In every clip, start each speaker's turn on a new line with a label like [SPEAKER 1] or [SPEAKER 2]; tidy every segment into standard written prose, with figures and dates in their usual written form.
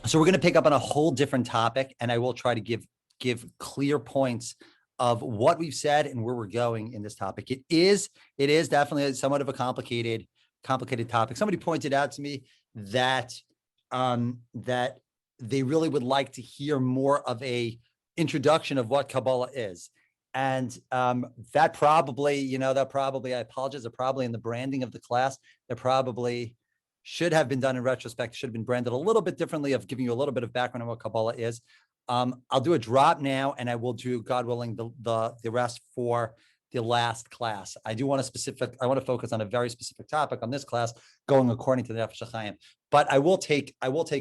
[SPEAKER 1] So we're going to pick up on a whole different topic, and I will try to give clear points of what we've said and where we're going in this topic. It is definitely somewhat of a complicated topic. Somebody pointed out to me that that they really would like to hear more of a introduction of what Kabbalah is. And that probably, I apologize, they're probably in the branding of the class, that probably should have been done in retrospect, should have been branded a little bit differently, of giving you a little bit of background on what Kabbalah is. I'll do a drop now, and I will do, God willing, the rest for the last class. I want to focus on a very specific topic on this class, going according to the Nefesh HaChaim. But I will take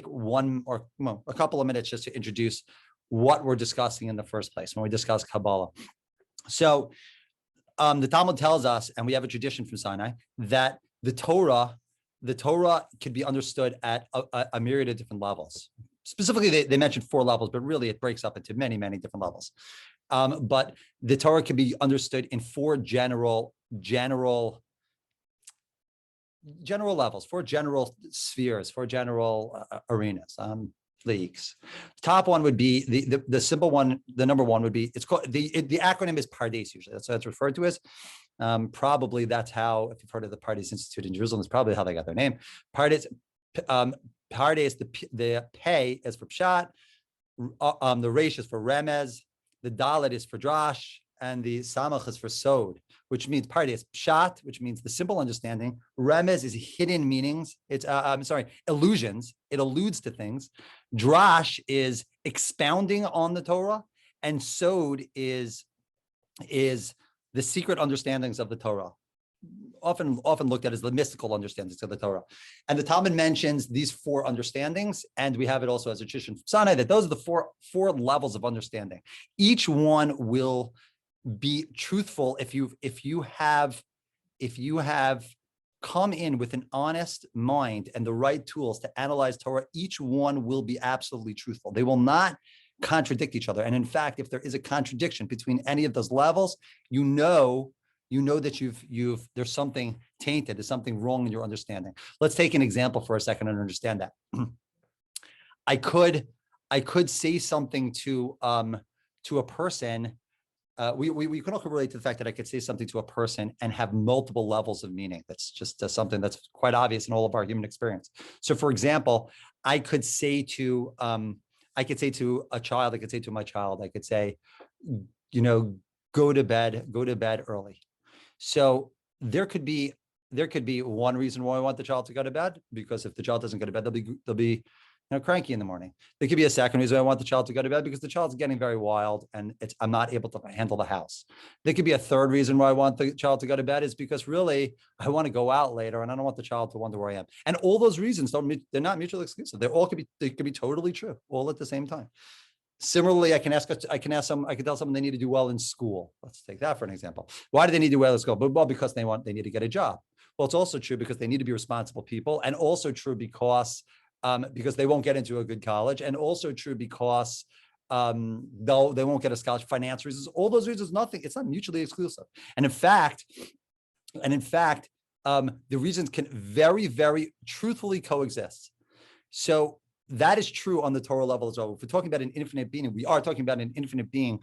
[SPEAKER 1] one or a couple of minutes just to introduce what we're discussing in the first place when we discuss Kabbalah. So the Talmud tells us, and we have a tradition from Sinai, that the Torah could be understood at a myriad of different levels. Specifically, they mentioned 4 levels, but really it breaks up into many, many different levels. But the Torah can be understood in 4 general levels, 4 general spheres, 4 general arenas, leagues. Top one would be the simple one. The number one would be, it's called, the acronym is Pardes. Usually that's what it's referred to as. Probably that's how, if you've heard of the Pardes Institute in Jerusalem, it's probably how they got their name. Pardes, the pay is for pshat, the resh is for remez, the dalet is for drash, and the samach is for sod, which means Pardes pshat, which means the simple understanding. Remez is hidden meanings. It's illusions. It alludes to things. Drash is expounding on the Torah, and sod is the secret understandings of the Torah, often looked at as the mystical understandings of the Torah. And the Talmud mentions these 4 understandings, and we have it also as a tradition from Sinai, that those are the four levels of understanding. Each one will be truthful if you have come in with an honest mind and the right tools to analyze Torah. Each one will be absolutely truthful. They will not contradict each other. And in fact, if there is a contradiction between any of those levels, you know that there's something tainted, there's something wrong in your understanding. Let's take an example for a second and understand that. I could say something to a person. We can also relate to the fact that I could say something to a person and have multiple levels of meaning. That's just something that's quite obvious in all of our human experience. So, for example, I could say to a child, I could say to my child, I could say, go to bed early. So there could be one reason why I want the child to go to bed, because if the child doesn't go to bed, they'll be cranky in the morning. There could be a second reason I want the child to go to bed, because the child's getting very wild and I'm not able to handle the house. There could be a third reason why I want the child to go to bed, is because really I want to go out later and I don't want the child to wonder where I am. And all those reasons they're not mutually exclusive. They could be totally true all at the same time. Similarly, I can tell someone they need to do well in school. Let's take that for an example. Why do they need to do well in school? Well, because they need to get a job. Well, it's also true because they need to be responsible people, and also true because they won't get into a good college, and also true because they won't get a scholarship, financial reasons. All those reasons, it's not mutually exclusive. And in fact, the reasons can very, very truthfully coexist. So that is true on the Torah level as well. If we're talking about an infinite being, we are talking about an infinite being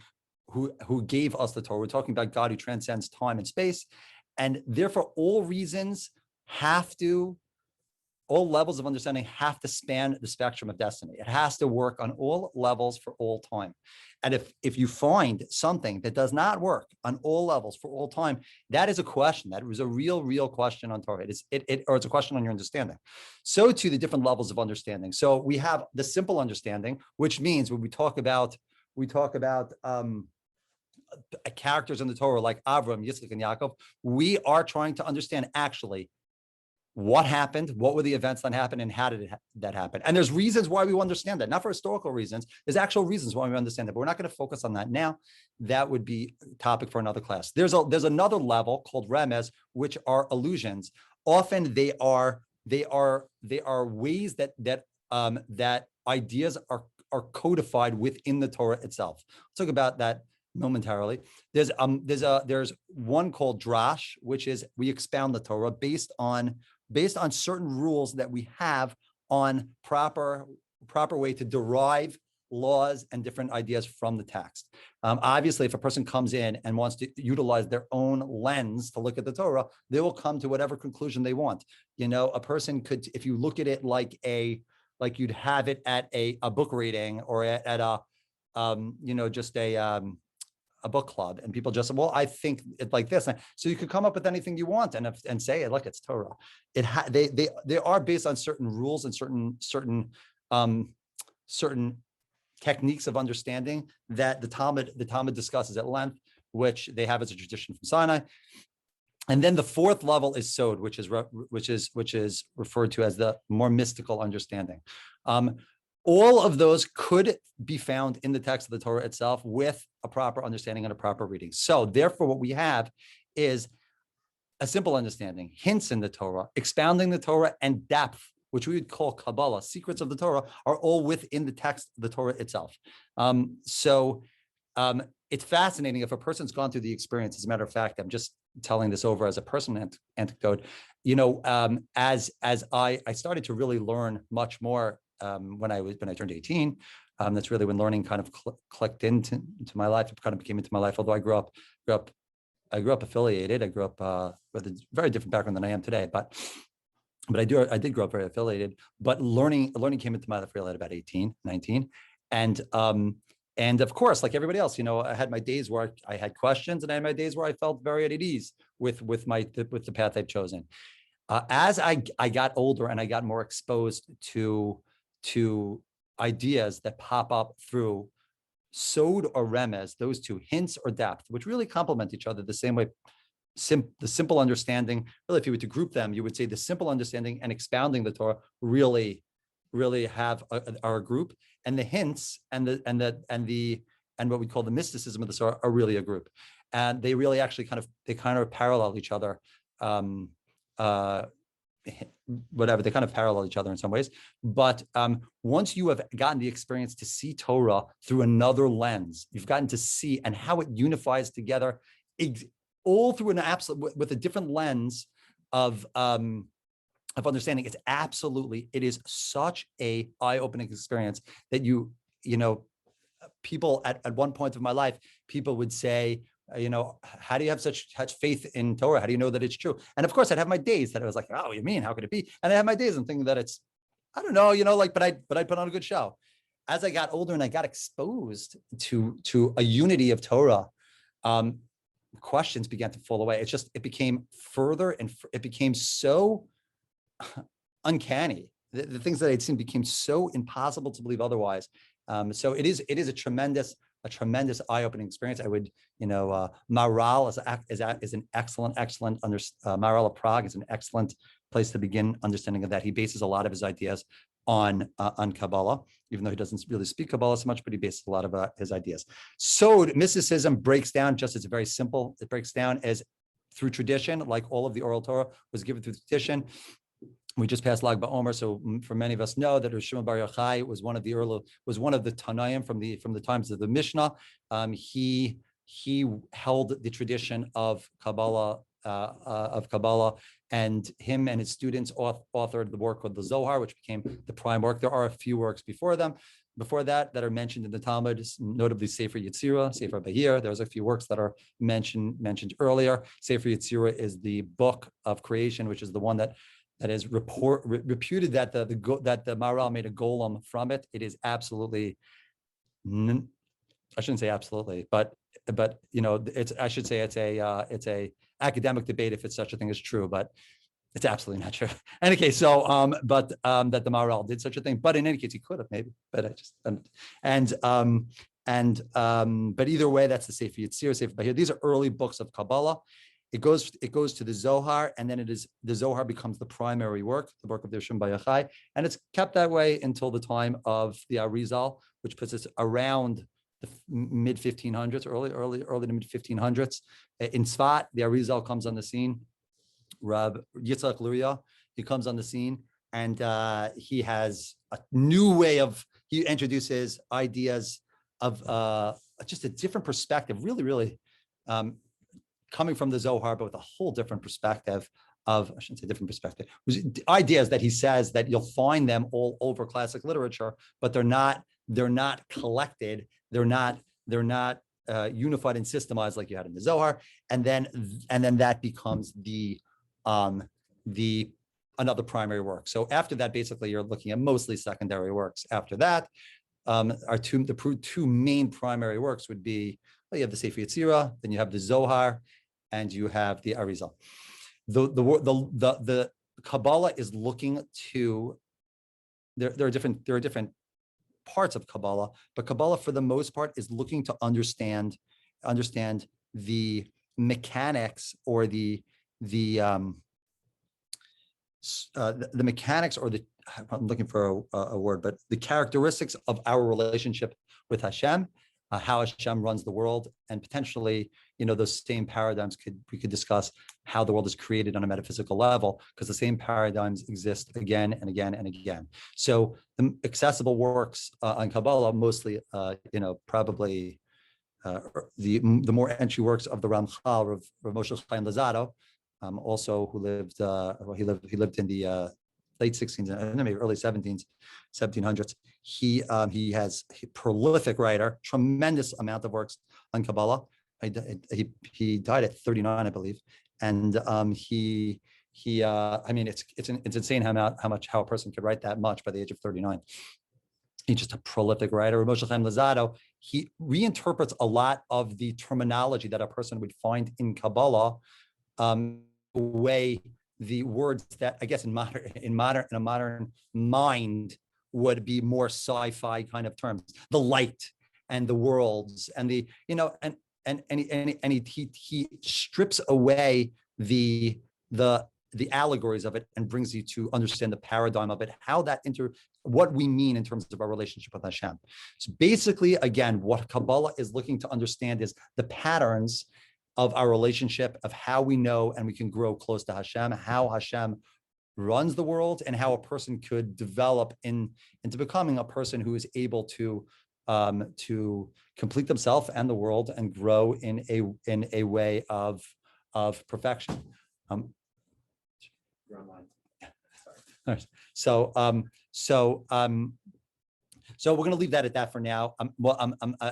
[SPEAKER 1] who gave us the Torah. We're talking about God who transcends time and space. And therefore, all levels of understanding have to span the spectrum of destiny. It has to work on all levels for all time. And if you find something that does not work on all levels for all time, that is a question. That was a real question on Torah. It's a question on your understanding. So too, the different levels of understanding. So we have the simple understanding, which means when we talk about characters in the Torah like Avram, Yitzchak, and Yaakov, we are trying to understand actually what happened, what were the events that happened, and how did that happen? And there's reasons why we understand that, not for historical reasons. There's actual reasons why we understand that, but we're not going to focus on that now. That would be a topic for another class. There's another level called remez, which are illusions. Often they are ways that ideas are codified within the Torah itself. Let's talk about that momentarily. There's one called drash, which is we expound the Torah based on certain rules that we have on proper proper way to derive laws and different ideas from the text. Obviously, if a person comes in and wants to utilize their own lens to look at the Torah, they will come to whatever conclusion they want. A person could, if you look at it like you'd have it at a book reading or at a, just a book club, and people just say, well, I think it like this. So you could come up with anything you want and say, look, it's Torah. They are based on certain rules and certain techniques of understanding that the Talmud discusses at length, which they have as a tradition from Sinai. And then the fourth level is Sod, which is referred to as the more mystical understanding. All of those could be found in the text of the Torah itself with a proper understanding and a proper reading. So therefore, what we have is a simple understanding, hints in the Torah, expounding the Torah, and depth, which we would call Kabbalah, secrets of the Torah, are all within the text of the Torah itself. It's fascinating if a person's gone through the experience. As a matter of fact, I'm just telling this over as a personal anecdote. As I started to really learn much more when I turned 18. That's really when learning kind of clicked into my life. It kind of came into my life. Although I grew up affiliated. I grew up with a very different background than I am today, but I did grow up very affiliated. But learning came into my life really at about 18, 19, and of course, like everybody else, I had my days where I had questions, and I had my days where I felt very at ease with the path I've chosen. As I got older and I got more exposed to ideas that pop up through Sod or Remez, those two, hints or depth, which really complement each other the same way. The simple understanding, really, if you were to group them, you would say the simple understanding and expounding the Torah really are a group, and the hints and what we call the mysticism of the Torah are really a group, and they really actually kind of parallel each other. They kind of parallel each other in some ways. But once you have gotten the experience to see Torah through another lens, you've gotten to see and how it unifies together, all through with a different lens of understanding. It is such a eye-opening experience that people at one point of my life, people would say, how do you have such faith in Torah? How do you know that it's true? And of course, I'd have my days that I was like, oh, you mean, how could it be? And I have my days I'm thinking that it's, I don't know, but I put on a good show. As I got older and I got exposed to a unity of Torah, questions began to fall away. It became further, and it became so uncanny. The things that I'd seen became so impossible to believe otherwise. So it is a tremendous eye-opening experience. I would, Maharal is an excellent Maharal of Prague is an excellent place to begin understanding of that. He bases a lot of his ideas on Kabbalah, even though he doesn't really speak Kabbalah so much, but he bases a lot of his ideas. So mysticism breaks down just as very simple. It breaks down as through tradition, like all of the oral Torah was given through tradition. We just passed Lag BaOmer, so for many of us know that Shimon Bar Yochai was one of the Tanaim from the times of the Mishnah. He held the tradition of Kabbalah, and him and his students authored the work called the Zohar, which became the prime work. There are a few works before that are mentioned in the Talmud, notably Sefer Yetzirah, Sefer Bahir. There's a few works that are mentioned earlier. Sefer Yetzirah is the book of creation, which is the one that is reputed that the Maharal made a golem from it. It is absolutely, I shouldn't say absolutely, but I should say it's a academic debate if it's such a thing is true, but it's absolutely not true. In any case, that the Maharal did such a thing, but in any case he could have maybe, but I just but either way, that's the Sefer Yetzirah, Sefer Bahir. These are early books of Kabbalah. It goes to the Zohar, and then the Zohar becomes the primary work, the work of the Shimon Bar Yochai, and it's kept that way until the time of the Arizal, which puts us around the mid 1500s, early to mid 1500s. In Tzfat, the Arizal comes on the scene. Rab Yitzchak Luria, he comes on the scene, and he has a new way he introduces ideas of just a different perspective, really, really. Coming from the Zohar, but with a whole different perspective I shouldn't say different perspective. Ideas that he says that you'll find them all over classic literature, but they're not collected. They're not unified and systemized like you had in the Zohar. And then that becomes the another primary work. So after that, basically, you're looking at mostly secondary works. After that, the two main primary works would be, well, you have the Sefer Yetzirah, then you have the Zohar, and you have the Arizal. The Kabbalah is looking to, there are different parts of Kabbalah, but Kabbalah for the most part is looking to understand the mechanics or the mechanics, or I'm looking for a word, but the characteristics of our relationship with Hashem, how Hashem runs the world, and potentially, those same paradigms we could discuss how the world is created on a metaphysical level, because the same paradigms exist again and again and again. So the accessible works on Kabbalah, mostly, probably the more entry works of the Ramchal, of Moshe Chaim Luzzatto, also who lived, he lived in the late 1600s, maybe early 1700s. He has a prolific writer, tremendous amount of works on Kabbalah. He died at 39, I believe, and it's insane how a person could write that much by the age of 39. He's just a prolific writer. Moshe Chaim Luzzatto, he reinterprets a lot of the terminology that a person would find in Kabbalah, way the words that I guess in a modern mind would be more sci-fi kind of terms, the light and the worlds and the he strips away the allegories of it and brings you to understand the paradigm of it, how that what we mean in terms of our relationship with Hashem. So basically, again, what Kabbalah is looking to understand is the patterns of our relationship, of how we know and we can grow close to Hashem, how Hashem runs the world, and how a person could develop into becoming a person who is able to complete themselves and the world and grow in a way of perfection. So we're going to leave that at that for now.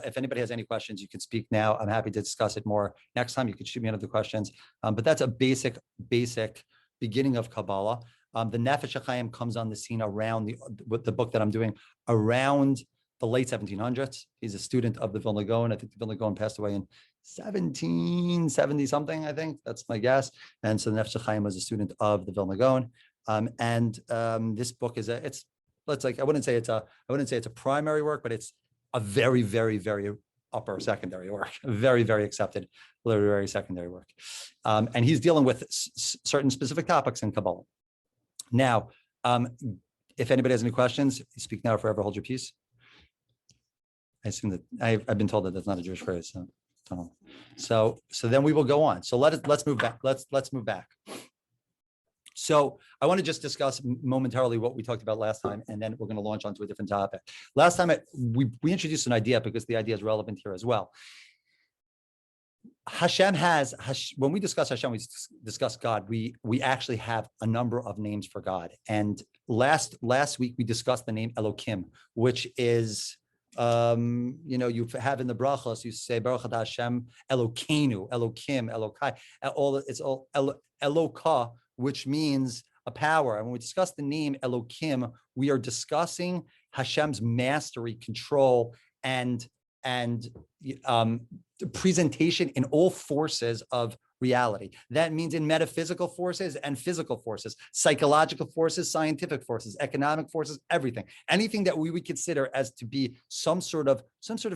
[SPEAKER 1] If anybody has any questions, you can speak now. I'm happy to discuss it more next time. You can shoot me another questions. But that's a basic beginning of Kabbalah. The Nefesh HaChaim comes on the scene around the book that I'm doing around the late 1700s. He's a student of the Vilna Gaon. I think the Vilna Gaon passed away in 1770 something. I think that's my guess. And so the Nefesh HaChaim was a student of the Vilna Gaon. This book is I wouldn't say it's a primary work, but it's a very, very, very upper secondary work, very, very accepted literary secondary work. And he's dealing with certain specific topics in Kabbalah. Now, if anybody has any questions, speak now or forever hold your peace. I assume that I've been told that that's not a Jewish phrase. So then we will go on. So let's move back. Let's move back. So I want to just discuss momentarily what we talked about last time, and then we're going to launch onto a different topic. Last time we introduced an idea because the idea is relevant here as well. When we discuss Hashem, we discuss God. We actually have a number of names for God. And last week we discussed the name Elokim, which is you have in the brachos, you say Baruch Atah Hashem Elokeinu, Elokim, Elokai, it's all Eloka, which means a power. And when we discuss the name Elokim, we are discussing Hashem's mastery, control, and presentation in all forces of reality. That means in metaphysical forces and physical forces, psychological forces, scientific forces, economic forces, everything. Anything that we would consider as to be some sort of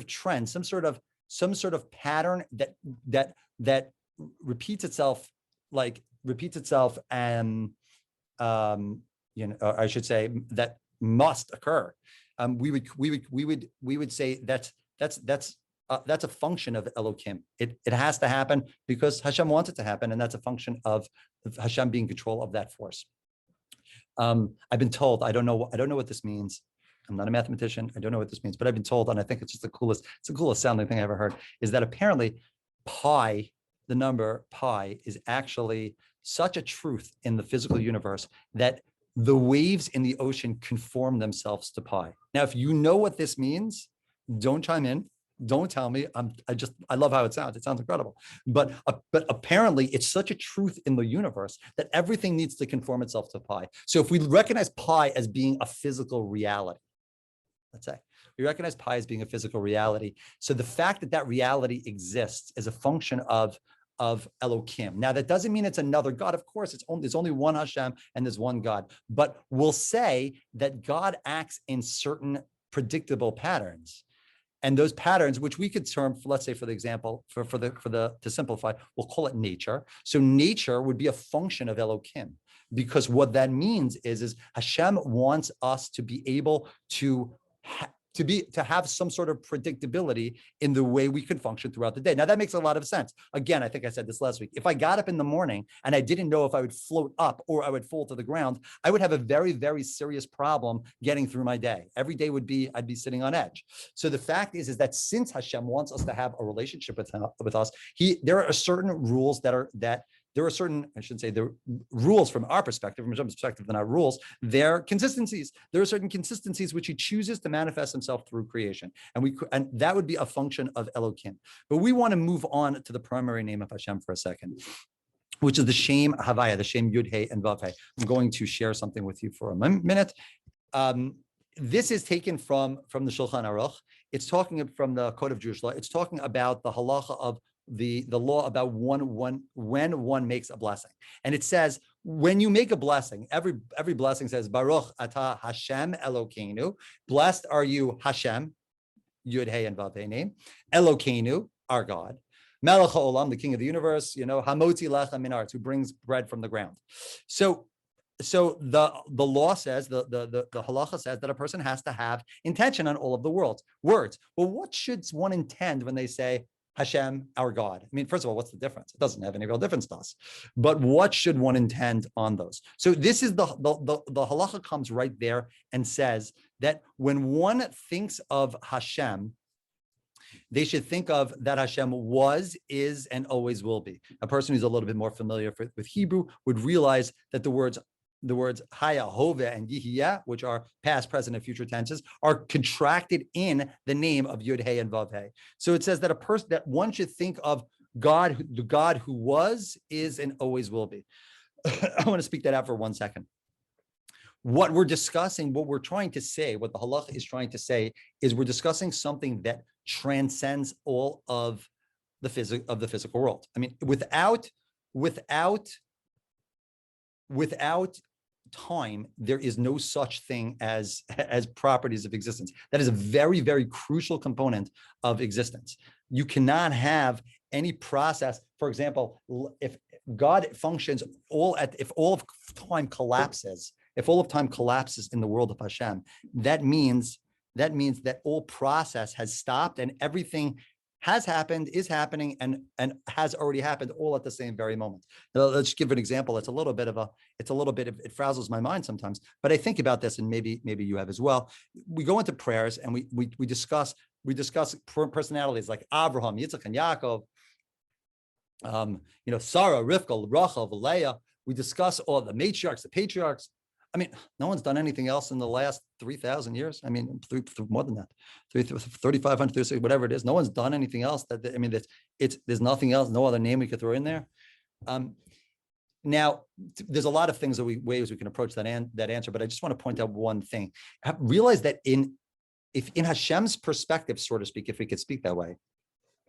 [SPEAKER 1] trend, some sort of pattern that repeats itself, and I should say that must occur. We would say that's a function of Elokim. It has to happen because Hashem wants it to happen, and that's a function of Hashem being in control of that force. I've been told, I don't know what this means. I'm not a mathematician. I don't know what this means, but I've been told, and I think it's just the coolest sounding thing I ever heard, is that apparently pi, the number pi, is actually such a truth in the physical universe that the waves in the ocean conform themselves to pi. Now, if you know what this means, don't chime in. Don't tell me. I love how it sounds. It sounds incredible. But apparently it's such a truth in the universe that everything needs to conform itself to pi. So if we recognize pi as being a physical reality, let's say, we recognize pi as being a physical reality. So the fact that that reality exists is a function of Elokim. Now, that doesn't mean it's another God. Of course, there's only one Hashem and there's one God. But we'll say that God acts in certain predictable patterns. And those patterns, which we could term, let's say, for the example, to simplify, we'll call it nature. So nature would be a function of Elokim, because what that means is Hashem wants us to be able to have some sort of predictability in the way we can function throughout the day. Now, that makes a lot of sense. Again, I think I said this last week. If I got up in the morning and I didn't know if I would float up or I would fall to the ground, I would have a very, very serious problem getting through my day. Every day I'd be sitting on edge. So the fact is that since Hashem wants us to have a relationship with us, there are certain rules there are certain, I shouldn't say the rules from our perspective, from Hashem's perspective, they're not rules, they're consistencies. There are certain consistencies which he chooses to manifest himself through creation. And that would be a function of Elokim. But we want to move on to the primary name of Hashem for a second, which is the Shem Havaya, the Shem Yud He and Vav He. I'm going to share something with you for a minute. This is taken from the Shulchan Aruch. It's talking from the Code of Jewish Law. It's talking about the halacha of the law about when one makes a blessing. And it says, when you make a blessing, every blessing says, Baruch atah Hashem Elokeinu, blessed are you Hashem, Yud He and Vav He name, Elokeinu, our God, Melech HaOlam, the King of the universe, Hamotzi Lecha min Haaretz, who brings bread from the ground. So the law says, the halacha says that a person has to have intention on all of the words. Well, what should one intend when they say Hashem, our God? I mean, first of all, what's the difference? It doesn't have any real difference to us. But what should one intend on those? So this is the halacha comes right there and says that when one thinks of Hashem, they should think of that Hashem was, is, and always will be. A person who's a little bit more familiar with Hebrew would realize that the words Haya, Hove, and Yihiyah, which are past, present, and future tenses, are contracted in the name of Yud He and Vav He. So it says that one should think of God, the God who was, is, and always will be. I want to speak that out for 1 second. What we're discussing, what we're trying to say, what the halacha is trying to say, is we're discussing something that transcends all of the physical world. I mean, without time, there is no such thing as properties of existence. That is a very, very crucial component of existence. You cannot have any process. For example, if God functions if all of time collapses in the world of Hashem, that means that all process has stopped and everything has happened, is happening, and has already happened all at the same very moment. Now, let's give an example. It frazzles my mind sometimes, but I think about this, and maybe you have as well. We go into prayers and we discuss personalities like Abraham, Yitzchak, and Yaakov, Sarah, Rivka, Rachel, Leah. We discuss all the matriarchs, the patriarchs. I mean, no one's done anything else in the last 3,000 years. I mean, more than that, 3,500, whatever it is. No one's done anything else. There's nothing else, no other name we could throw in there. Now, there's a lot of ways we can approach that answer, but I just want to point out one thing. Realize that in Hashem's perspective, so to speak, if we could speak that way,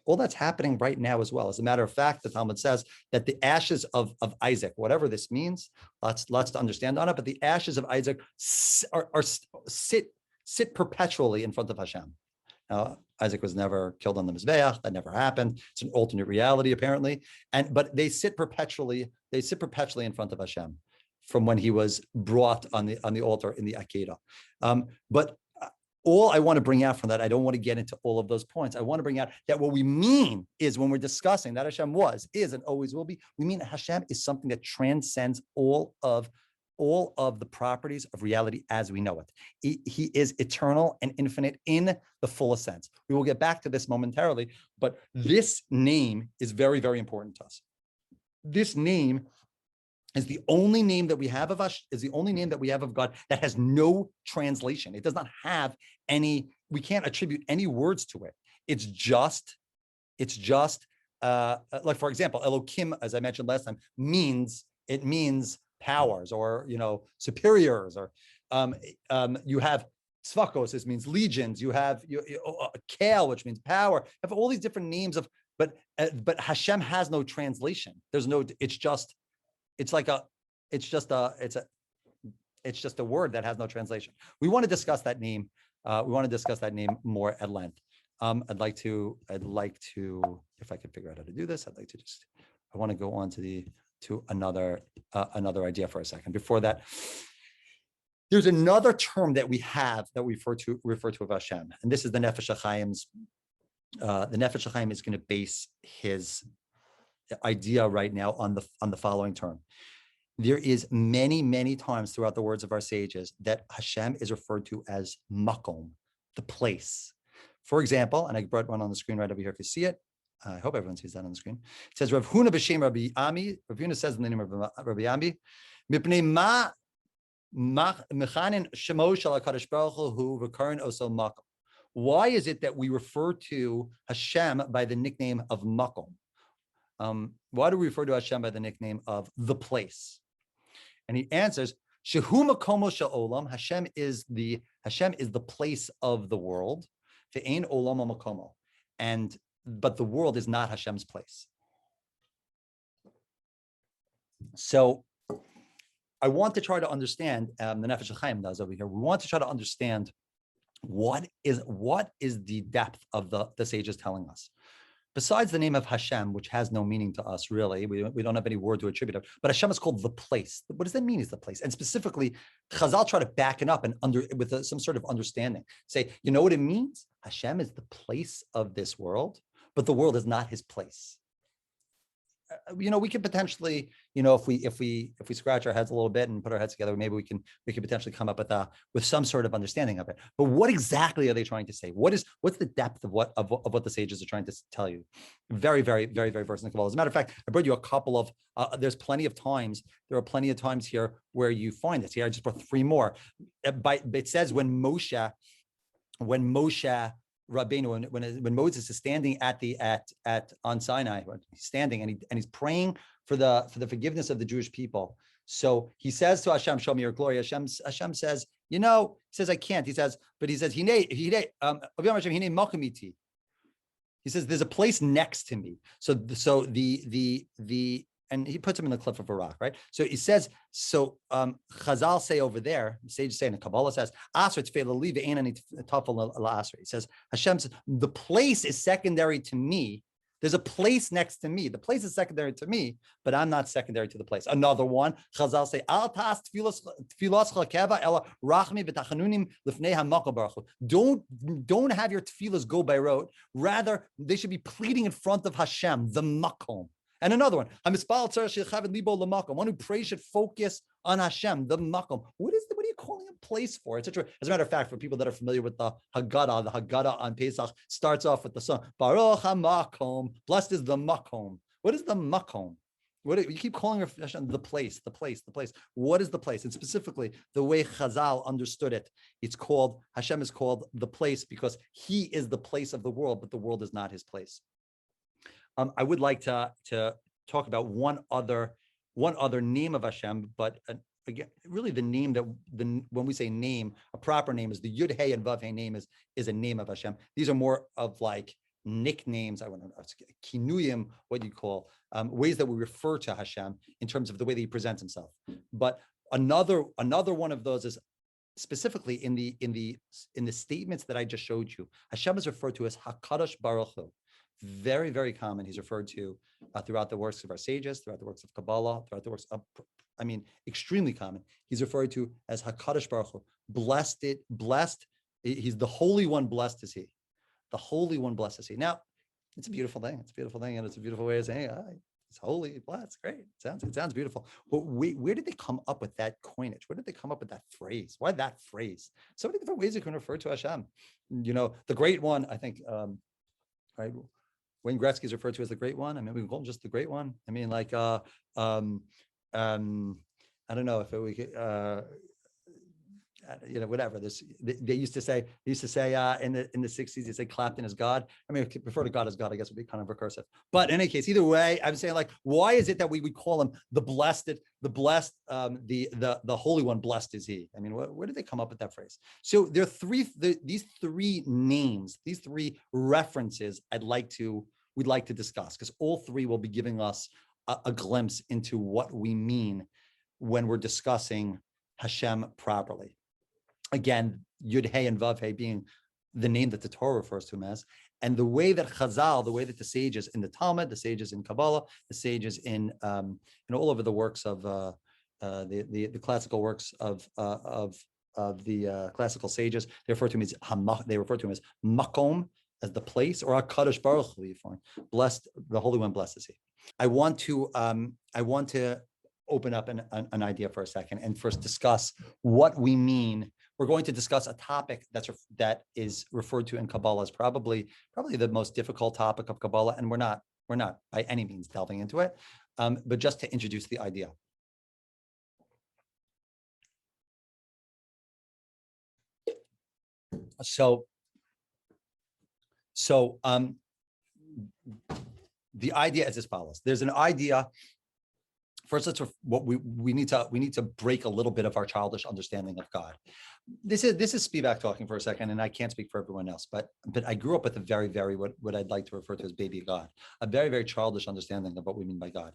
[SPEAKER 1] all that's happening right now as well. As a matter of fact, the Talmud says that the ashes of Isaac, whatever this means, lots to understand on it, but the ashes of Isaac sit perpetually in front of Hashem. Now, Isaac was never killed on the Mizbeach. That never happened. It's an alternate reality, apparently. But they sit perpetually in front of Hashem from when he was brought on the altar in the Akedah. But all I want to bring out from that, I don't want to get into all of those points. I want to bring out that what we mean is when we're discussing that Hashem was, is, and always will be, we mean that Hashem is something that transcends all of the properties of reality as we know it. He is eternal and infinite in the fullest sense. We will get back to this momentarily, but this name is very, very important to us. This name is the only name that we have of us, is the only name that we have of God that has no translation. It does not have any, we can't attribute any words to it. It's just like, for example, Elohim, as I mentioned last time, means powers, or superiors, or you have Svakos, this means legions. You have Kale, which means power. You have all these different names of, but Hashem has no translation. There's no, it's just a word that has no translation. We want to discuss that name. More at length. I'd like to, if I could figure out how to do this, I want to go on to another idea for a second. Before that, there's another term that we have that we refer to of Hashem, and this is the Nefesh HaChaim's. The Nefesh HaChaim is going to base his idea right now on the following term. There is many times throughout the words of our sages that Hashem is referred to as makom, the place. For example, and I brought one on the screen right over here if you see it. I hope everyone sees that on the screen. It says, Rav Huna b'shem Rabbi Ami. Rav Huna says in the name of Rabbi Ami, Mipnei ma mechanin shemo shel HaKadosh Baruch Hu v'karin oso makom. Why is it that we refer to Hashem by the nickname of makom? Why do we refer to Hashem by the nickname of the place? And he answers, Shehu makomo she'olam. Hashem is the place of the world. Ve'ein olamo makomo. But the world is not Hashem's place. So I want to try to understand, the Nefesh HaChaim does over here. We want to try to understand what is the depth of the sages telling us. Besides the name of Hashem, which has no meaning to us, really, we don't have any word to attribute it, but Hashem is called the place. What does that mean, is the place? And specifically, Chazal try to back it up and with some sort of understanding. Say, you know what it means? Hashem is the place of this world, but the world is not his place. We could potentially, if we scratch our heads a little bit and put our heads together, maybe we can potentially come up with some sort of understanding of it. But what exactly are they trying to say? What's the depth of what the sages are trying to tell you? Very, very, very, very versed in Kabbalah. As a matter of fact, I brought you a couple of. There are plenty of times here where you find this. Here, I just brought three more. It says when Moshe Rabbeinu, when Moses is standing on Sinai, he's standing and he's praying for the forgiveness of the Jewish people. So he says to Hashem, "Show me your glory." Hashem says, he says, "I can't." He says, He says, "There's a place next to me." So the and he puts him in the cliff of a rock, right? So he says, Chazal say over there, sages say, and the Kabbalah says, he says, Hashem says, the place is secondary to me. There's a place next to me. The place is secondary to me, but I'm not secondary to the place. Another one, Chazal say, don't have your tefillas go by rote. Rather, they should be pleading in front of Hashem, the makom. And another one, one who prays should focus on Hashem, the makom. What are you calling a place for? Etc. As a matter of fact, for people that are familiar with the Haggadah on Pesach starts off with the song, Baruch HaMakom, blessed is the makom. What is the makom? You keep calling Hashem the place. What is the place? And specifically, the way Chazal understood it, Hashem is called the place because he is the place of the world, but the world is not his place. I would like to talk about one other name of Hashem, but again, really the name when we say name, a proper name is the Yud Hey and Vav Hey name is a name of Hashem. These are more of like nicknames. I want to kinuyim, what you call ways that we refer to Hashem in terms of the way that he presents himself. But another one of those is specifically in the statements that I just showed you. Hashem is referred to as HaKadosh Baruch Hu. Very, very common. He's referred to throughout the works of our sages, throughout the works of Kabbalah, throughout the works of, extremely common. He's referred to as HaKadosh Baruch Hu. Blessed. He's the Holy One, blessed is he. The Holy One, blessed is he. Now, it's a beautiful thing. And it's a beautiful way of saying, it's holy, blessed, great. It sounds beautiful. But where did they come up with that coinage? Where did they come up with that phrase? Why that phrase? So many different ways you can refer to Hashem. The Great One, I think, right? Wayne Gretzky is referred to as the Great One. We can call him just the Great One. I don't know if we could, whatever. They used to say in the 60s, they say Clapton is God. I mean, refer to God as God, I guess would be kind of recursive. But in any case, either way, I'm saying, like, why is it that we would call him the blessed, the Holy One, blessed is he? I mean, where did they come up with that phrase? So there are these three names, these three references we'd like to discuss, because all three will be giving us a glimpse into what we mean when we're discussing Hashem properly. Again, Yud Hey and Vav Hey being the name that the Torah refers to him as, and the way that Chazal, the way that the sages in the Talmud, the sages in Kabbalah, the sages in all over the works of the classical works of the classical sages, they refer to him as Makom, as the place, or HaKadosh Baruch Hu, you find blessed, the Holy One, blessed is he. I want to open up an idea for a second and first discuss what we mean. We're going to discuss a topic that is referred to in Kabbalah as probably the most difficult topic of Kabbalah, and we're not by any means delving into it, but just to introduce the idea. So the idea is as follows. There's an idea. First, what we need to break a little bit of our childish understanding of God. This is Spivak talking for a second, and I can't speak for everyone else, but I grew up with a very, very what I'd like to refer to as baby God, a very, very childish understanding of what we mean by God.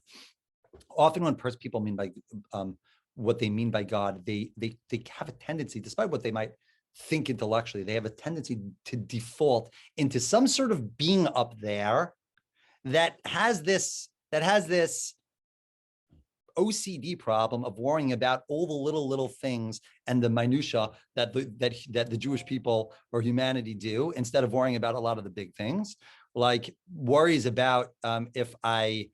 [SPEAKER 1] Often when people mean by what they mean by God, they have a tendency, despite what they might think intellectually, they have a tendency to default into some sort of being up there that has this OCD problem of worrying about all the little things and the minutia that the Jewish people or humanity do, instead of worrying about a lot of the big things, like worries about if I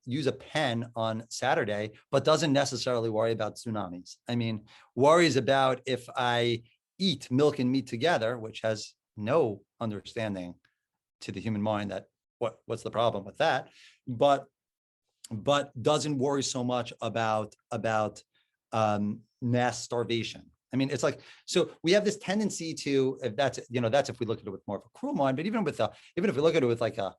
[SPEAKER 1] use a pen on Saturday, but doesn't necessarily worry about tsunamis. I mean, worries about if I eat milk and meat together, which has no understanding to the human mind that what's the problem with that, but doesn't worry so much about mass starvation. I mean, it's like, so we have this tendency to, that's if we look at it with more of a cruel mind, but even if we look at it with like a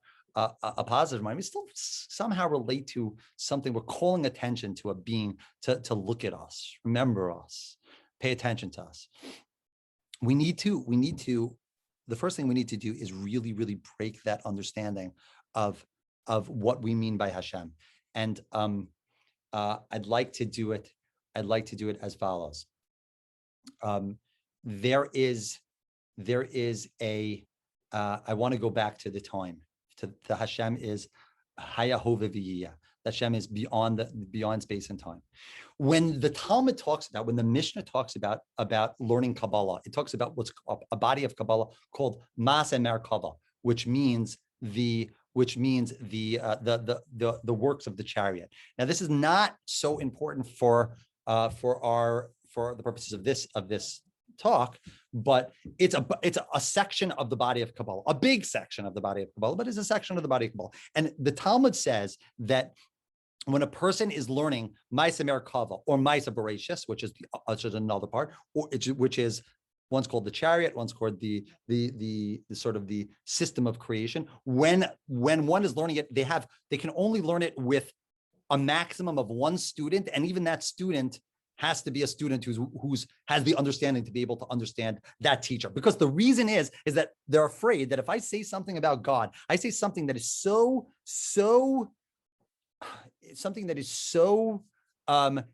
[SPEAKER 1] positive mind, we still somehow relate to something. We're calling attention to a being to look at us, remember us, pay attention to us. The first thing we need to do is really, really break that understanding of what we mean by Hashem. And I'd like to do it as follows. There is a, I want to go back to the time. To Hashem is Haya Hove V'Yiyah. Hashem is beyond space and time. When the Talmud talks about, when the Mishnah talks about learning Kabbalah, it talks about what's a body of Kabbalah called Maaseh Merkava, which means the works of the chariot. Now, this is not so important for the purposes of this talk, but it's a section of the body of Kabbalah, a big section of the body of Kabbalah, but it's a section of the body of Kabbalah. And the Talmud says that when a person is learning Maaseh Merkava or Maaseh Bereshis, which is another part, which is one's called the chariot, one's called the sort of the system of creation. When one is learning it, they can only learn it with a maximum of one student, and even that student has to be a student who's has the understanding to be able to understand that teacher. Because the reason is that they're afraid that if I say something about God, I say something that is so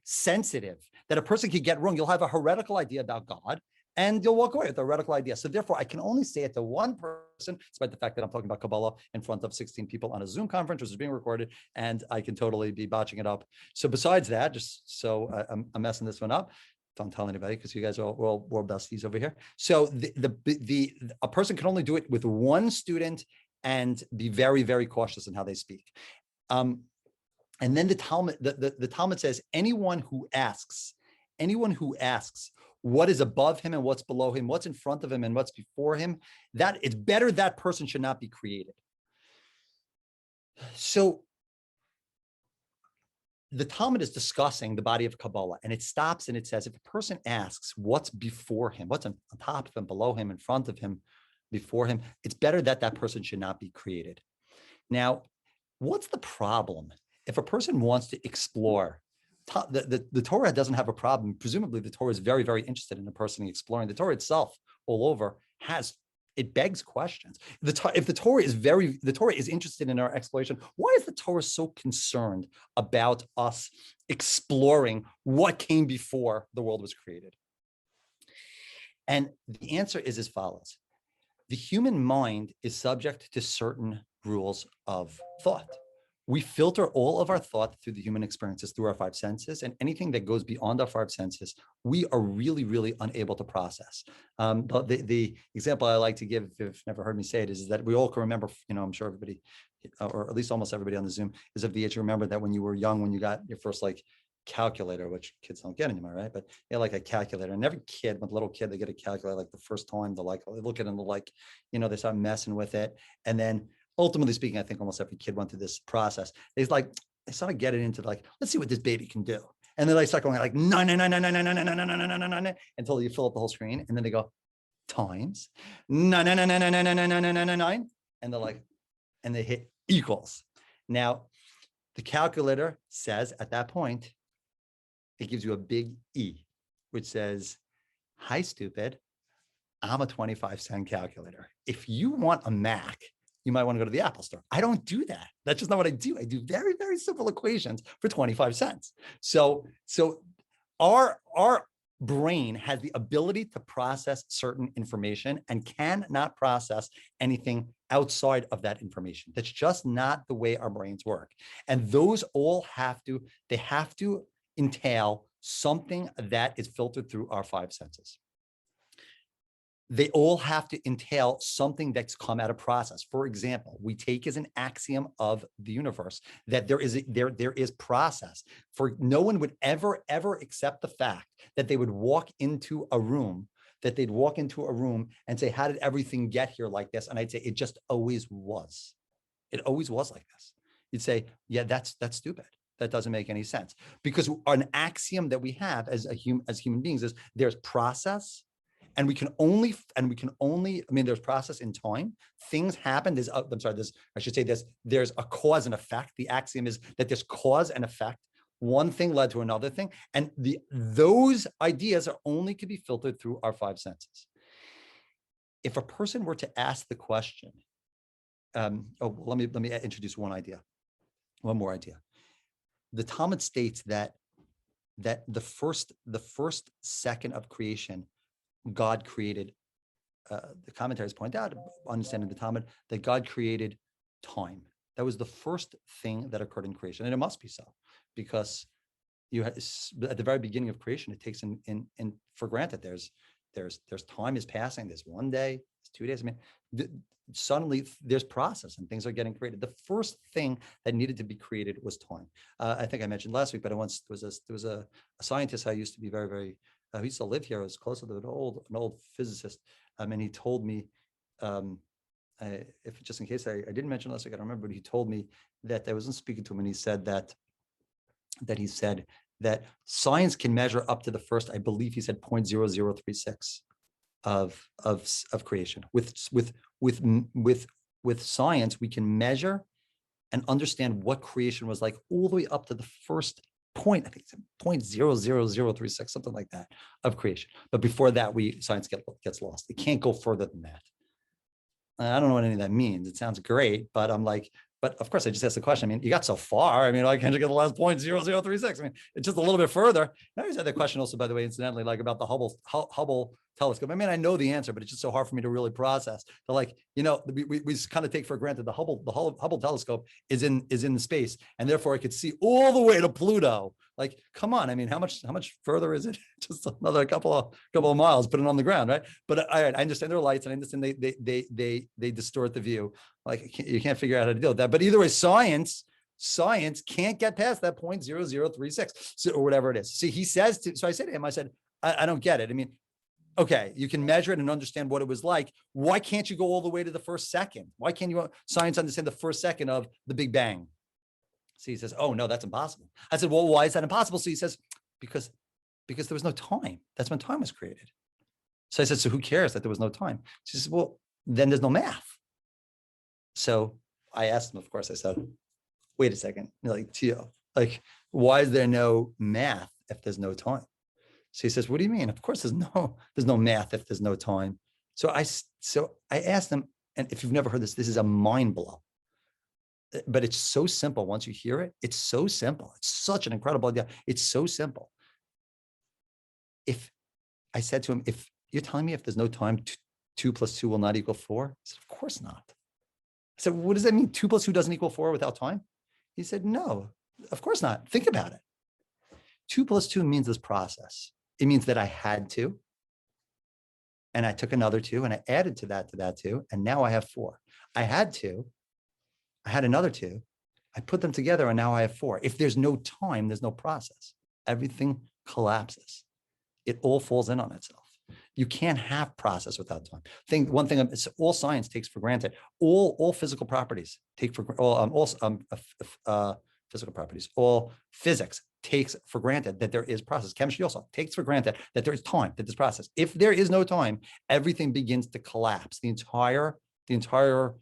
[SPEAKER 1] sensitive that a person could get wrong. You'll have a heretical idea about God, and you'll walk away with a heretical idea. So therefore, I can only say it to one person, despite the fact that I'm talking about Kabbalah in front of 16 people on a Zoom conference, which is being recorded, and I can totally be botching it up. So besides that, just so I'm messing this one up, don't tell anybody because you guys are all world besties over here. So a person can only do it with one student and be very, very cautious in how they speak. And then the Talmud says anyone who asks what is above him and what's below him, what's in front of him and what's before him, that it's better that person should not be created. So the Talmud is discussing the body of Kabbalah, and it stops and it says, if a person asks what's before him, what's on top of him, below him, in front of him, before him, it's better that that person should not be created. Now, what's the problem? If a person wants to explore, the Torah doesn't have a problem. Presumably, the Torah is very, very interested in a person exploring. The Torah itself, all over, it begs questions. If the Torah is interested in our exploration, why is the Torah so concerned about us exploring what came before the world was created? And the answer is as follows. The human mind is subject to certain rules of thought. We filter all of our thought through the human experiences, through our five senses, and anything that goes beyond our five senses, we are really, really unable to process. But the example I like to give, if you've never heard me say it, is that we all can remember, I'm sure everybody, or at least almost everybody on the Zoom, is of the age to remember that when you were young, when you got your first calculator, which kids don't get anymore, right? But like a calculator, and every kid, with little kid, they get a calculator the first time, they look at it and they start messing with it. And then ultimately speaking, I think almost every kid went through this process. They sort of get it into let's see what this baby can do. And then they start going nine, until you fill up the whole screen. And then they go times nine. And they're and they hit equals. Now, the calculator says at that point, it gives you a big E, which says, hi, stupid, I'm a 25-cent calculator. If you want a Mac, you might want to go to the Apple store. I don't do that. That's just not what I do. I do very, very simple equations for 25 cents. So our brain has the ability to process certain information and cannot process anything outside of that information. That's just not the way our brains work. And those all have to entail something that is filtered through our five senses. They all have to entail something that's come out of process. For example, we take as an axiom of the universe that there is process. For no one would ever accept the fact that they would walk into a room, and say, how did everything get here like this? And I'd say, it just always was. It always was like this. You'd say, yeah, that's stupid. That doesn't make any sense. Because an axiom that we have as human beings is there's process. And we can only, there's process in time. Things happen. There's a cause and effect. The axiom is that there's cause and effect. One thing led to another thing. And those ideas only can be filtered through our five senses. If a person were to ask the question, let me introduce one more idea. The Talmud states that the first second of creation, God created, the commentaries point out, understanding the Talmud, that God created time. That was the first thing that occurred in creation. And it must be so, because at the very beginning of creation, it takes in for granted there's time is passing, there's 1 day, there's 2 days. Suddenly there's process and things are getting created. The first thing that needed to be created was time. I think I mentioned last week, but there was a scientist I used to be very, very, he used to live here. I was close to an old physicist, and he told me, if just in case I didn't mention last week, I don't remember, but he told me that I wasn't speaking to him, and he said that science can measure up to the first, I believe he said 0.0036 of creation. With science, we can measure and understand what creation was like all the way up to the first point, I think it's 0.00036, something like that, of creation. But before that, science gets lost. It can't go further than that. I don't know what any of that means. It sounds great, but I'm like, but of course, I just asked the question. I mean, you got so far. I mean, why can't you get the last 0.0036? I mean, it's just a little bit further. And I always had that question also, by the way, incidentally, about the Hubble telescope. I mean, I know the answer, but it's just so hard for me to really process. So we just kind of take for granted the Hubble telescope is in the space, and therefore I could see all the way to Pluto. Like, come on. I mean, how much further is it? Just another couple of miles, put it on the ground, right? But I understand there are lights, and I understand they distort the view. Like, you can't figure out how to deal with that. But either way, science can't get past that 0.0036 or whatever it is. See, he says so I said to him, I said, I don't get it. I mean, okay, you can measure it and understand what it was like. Why can't you go all the way to the first second? Why can't science understand the first second of the Big Bang? So he says, oh no, that's impossible. I said, well, why is that impossible? So he says, because there was no time. That's when time was created. So I said, so who cares that there was no time? She says, well, then there's no math. So I asked him, of course, I said, wait a second, like, Tio, like, why is there no math if there's no time? So he says, what do you mean? Of course, there's no math if there's no time. So I asked him, and if you've never heard this is a mind blow. But it's so simple. Once you hear it, it's so simple. It's such an incredible idea. It's so simple. If I said to him, if you're telling me if there's no time, 2 + 2 will not equal 4? He said, of course not. I said, what does that mean? 2 + 2 doesn't equal 4 without time? He said, no, of course not. Think about it. 2 + 2 means this process. It means that I had to, and I took another 2 and I added to that 2, and now I have 4. I had 2, I had another 2, I put them together, and now I have 4. If there's no time, there's no process. Everything collapses. It all falls in on itself. You can't have process without time. One thing, all science takes for granted. All physical properties take for physical properties. All physics takes for granted that there is process. Chemistry also takes for granted that there is time, that there's process. If there is no time, everything begins to collapse. The entire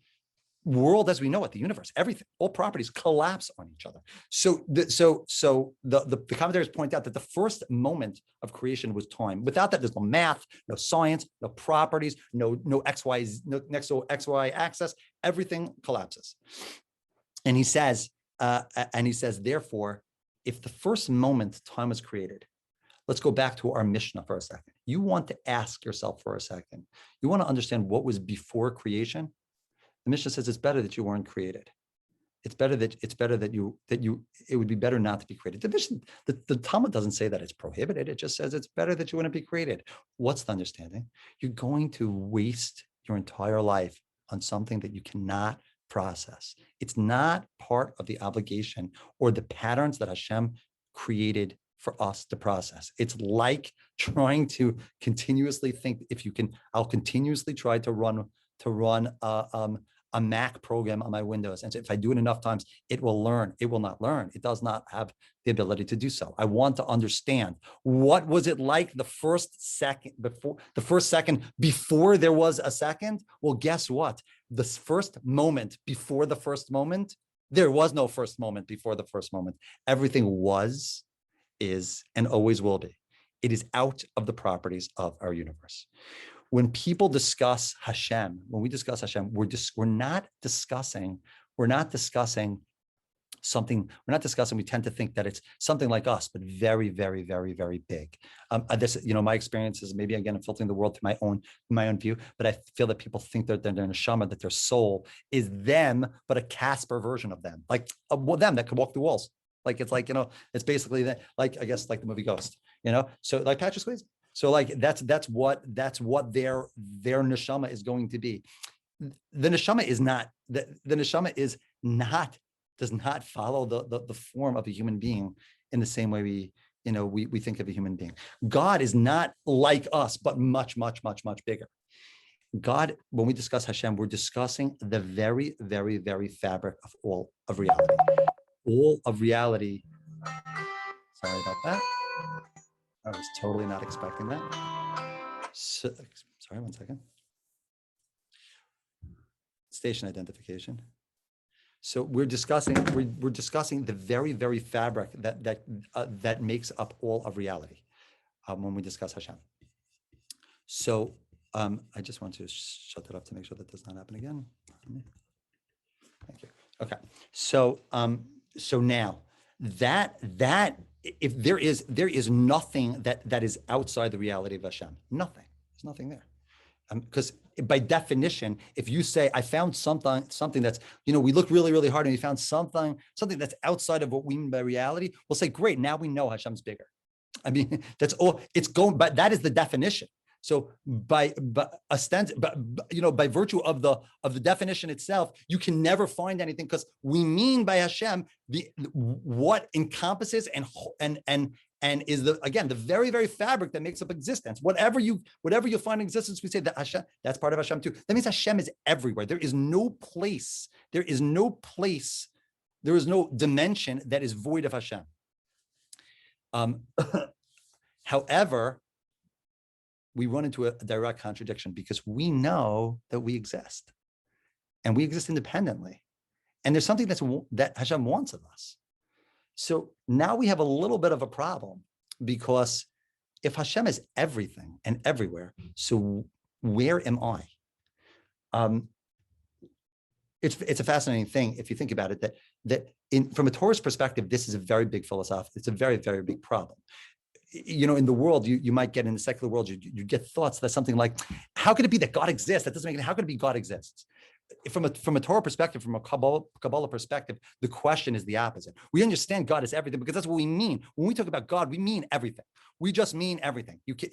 [SPEAKER 1] world as we know it, the universe, everything, all properties collapse on each other. So the commentators point out that the first moment of creation was time. Without that, there's no math, no science, no properties, no XY, no next to XY axis. Everything collapses. And he says, therefore, if the first moment time was created, let's go back to our Mishnah for a second. You want to ask yourself for a second. You want to understand what was before creation. The Mishnah says it's better that you weren't created. It would be better not to be created. The Talmud doesn't say that it's prohibited. It just says it's better that you wouldn't be created. What's the understanding? You're going to waste your entire life on something that you cannot process. It's not part of the obligation or the patterns that Hashem created for us to process. It's like trying to continuously think, I'll continuously try to run a Mac program on my Windows. And so if I do it enough times, it will learn. It will not learn. It does not have the ability to do so. I want to understand, what was it like the first second before there was a second? Well, guess what? The first moment before the first moment, there was no first moment before the first moment. Everything was, is, and always will be. It is out of the properties of our universe. When people discuss Hashem, we're not discussing something, we tend to think that it's something like us, but very, very, very, very big. My experience is, maybe again, I'm filtering the world to my own view, but I feel that people think that their neshama, that their soul is them, but a Casper version of them, like them that can walk through walls. Like, it's like, it's basically that, like, I guess, like the movie Ghost, so like Patrick Swayze. So like that's what their neshama is going to be. The neshama does not follow the form of a human being in the same way we think of a human being. God is not like us, but much, much, much, much bigger. God, when we discuss Hashem, we're discussing the very, very, very fabric of all of reality. All of reality. Sorry about that. I was totally not expecting that. So, sorry, one second. Station identification. So we're discussing the very, very fabric that makes up all of reality when we discuss Hashem. So I just want to shut that up to make sure that does not happen again. Thank you. Okay. So now that if there is nothing that is outside the reality of Hashem, nothing. There's nothing there. Because by definition, if you say, I found something that's, we looked really, really hard and we found something that's outside of what we mean by reality, we'll say, great, now we know Hashem's bigger. I mean, that's all it's going, but that is the definition. So by virtue of the definition itself, you can never find anything, because we mean by Hashem what encompasses and is the very, very fabric that makes up existence. Whatever you find in existence, we say that Hashem, that's part of Hashem too. That means Hashem is everywhere. There is no place There is no dimension that is void of Hashem. However, we run into a direct contradiction because we know that we exist, and we exist independently, and there's something that Hashem wants of us. So now we have a little bit of a problem, because if Hashem is everything and everywhere, so where am I? It's a fascinating thing if you think about it. From a Torah's perspective, this is a very big philosophy. It's a very, very big problem. In the world, you might get, in the secular world, you get thoughts that something like, how could it be that God exists? That doesn't make it. How could it be God exists? From a Torah perspective, from a Kabbalah perspective, the question is the opposite. We understand God is everything because that's what we mean. When we talk about God, we mean everything. We just mean everything. You can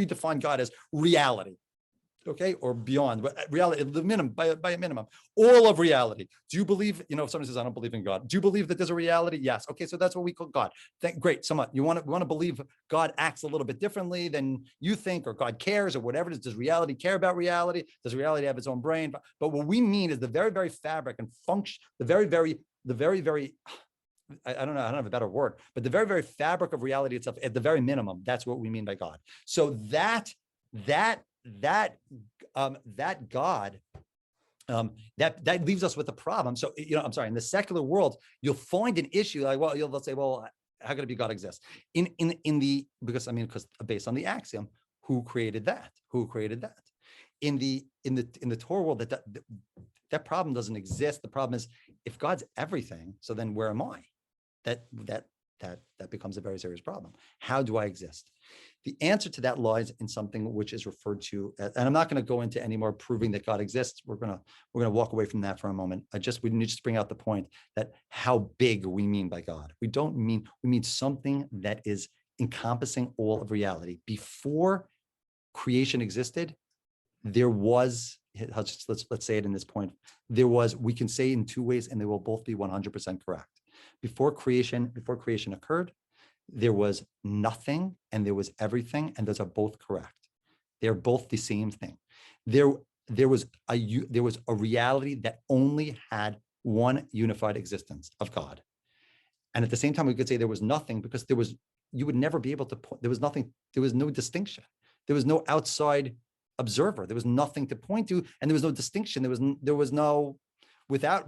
[SPEAKER 1] redefine God as reality. Okay, or beyond, but reality, the minimum, by a minimum, all of reality. Do you believe, if somebody says, I don't believe in God, do you believe that there's a reality? Yes. Okay, so that's what we call God. Great, so much. We want to believe God acts a little bit differently than you think, or God cares, or whatever it is. Does reality care about reality? Does reality have its own brain? But what we mean is the very, very fabric and function, the very, very, I don't know, I don't have a better word, but the very, very fabric of reality itself, at the very minimum, that's what we mean by God. So that God, that leaves us with a problem. So, I'm sorry, in the secular world, you'll find an issue like, they'll say, well, how could it be God exists? Because based on the axiom, who created that? Who created that? In the Torah world, that problem doesn't exist. The problem is, if God's everything, so then where am I? That becomes a very serious problem. How do I exist? The answer to that lies in something which is referred to, and I'm not going to go into any more proving that God exists. We're going to walk away from that for a moment. We need to bring out the point that how big we mean by God. We mean something that is encompassing all of reality. Before creation existed, there was, let's say it in this point, we can say in two ways, and they will both be 100% correct. Before creation occurred, there was nothing and there was everything, and those are both correct. They're both the same thing. There was a reality that only had one unified existence of God. And at the same time, we could say there was nothing, because you would never be able to point, there was nothing, there was no distinction. There was no outside observer. There was nothing to point to, and there was no distinction. There was no, without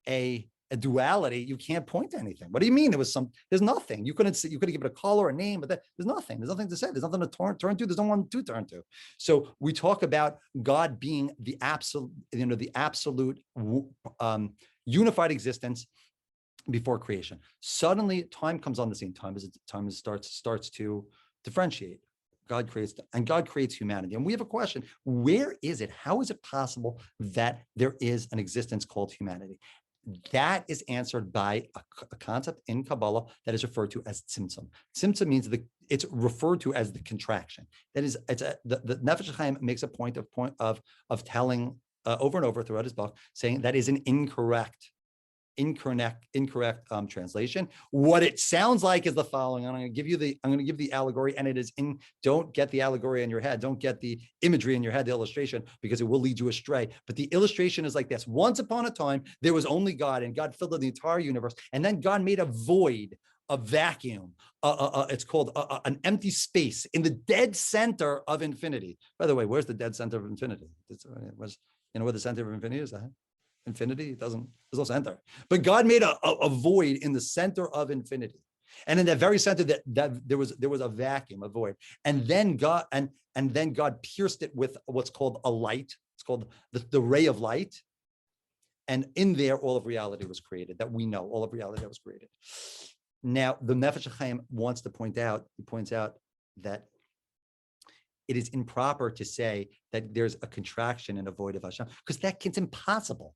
[SPEAKER 1] a duality, you can't point to anything. What do you mean? There's nothing. You couldn't give it a color, a name, but there's nothing. There's nothing to say. There's nothing to turn to. There's no one to turn to. So we talk about God being the absolute, unified existence before creation. Suddenly, time comes on the scene. Time starts to differentiate. God creates humanity. And we have a question: where is it? How is it possible that there is an existence called humanity? That is answered by a concept in Kabbalah that is referred to as tzimtzum. Tzimtzum means it's referred to as the contraction. That is, the Nefesh Chaim makes a point of telling over and over throughout his book, saying that is an incorrect translation. What it sounds like is the following. I'm going to give the allegory, and it is don't get the allegory in your head. Don't get the imagery in your head, the illustration, because it will lead you astray. But the illustration is like this: once upon a time, there was only God, and God filled the entire universe. And then God made a void, a vacuum. It's called an empty space in the dead center of infinity. By the way, where's the dead center of infinity? Where the center of infinity is? Infinity there's no center, but God made a void in the center of infinity, and in that very center that there was a vacuum, a void, and then God pierced it with what's called a light. It's called the ray of light, and in there all of reality was created that we know. All of reality that was created. Now the Nefesh Chaim wants to point out. He points out that it is improper to say that there's a contraction and a void of Hashem, because it's impossible.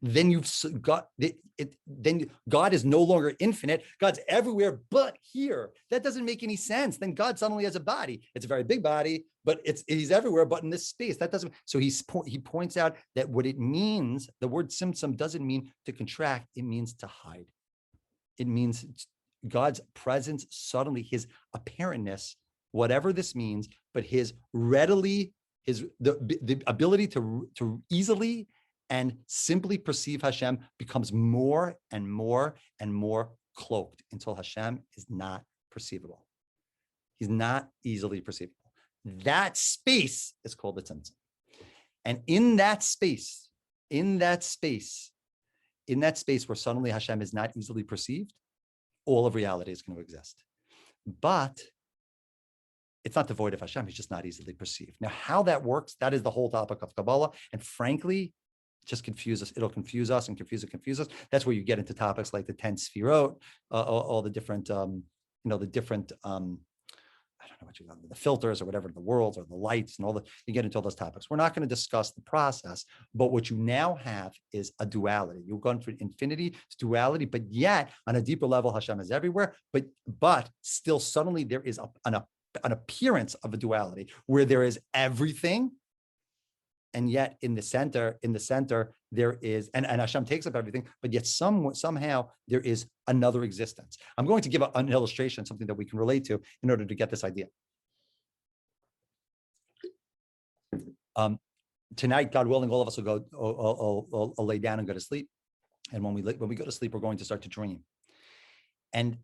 [SPEAKER 1] Then you've got it. Then God is no longer infinite. God's everywhere but here. That doesn't make any sense. Then God suddenly has a body. It's a very big body, but he's everywhere but in this space. That doesn't. So he points out that what it means, the word tzimtzum doesn't mean to contract. It means to hide. It means God's presence suddenly, his apparentness, whatever this means, but the ability to easily and simply perceive Hashem becomes more and more and more cloaked until Hashem is not perceivable. He's not easily perceivable. That space is called the tzimtzum. And in that space where suddenly Hashem is not easily perceived, all of reality is going to exist. But it's not devoid of Hashem. He's just not easily perceived. Now, how that works, that is the whole topic of Kabbalah. And frankly, just confuse us. It'll confuse us and confuse us. That's where you get into topics like the 10 sefirot, all the different, I don't know what you call them, the filters or whatever, the worlds or the lights and all you get into all those topics. We're not going to discuss the process, but what you now have is a duality. You've gone from infinity to duality, but yet on a deeper level, Hashem is everywhere, but still suddenly there is an appearance of a duality where there is everything. And yet in the center, there is, and Hashem takes up everything, but yet somehow there is another existence. I'm going to give an illustration, something that we can relate to in order to get this idea. Tonight, God willing, all of us will go, lay down and go to sleep. And when we go to sleep, we're going to start to dream. And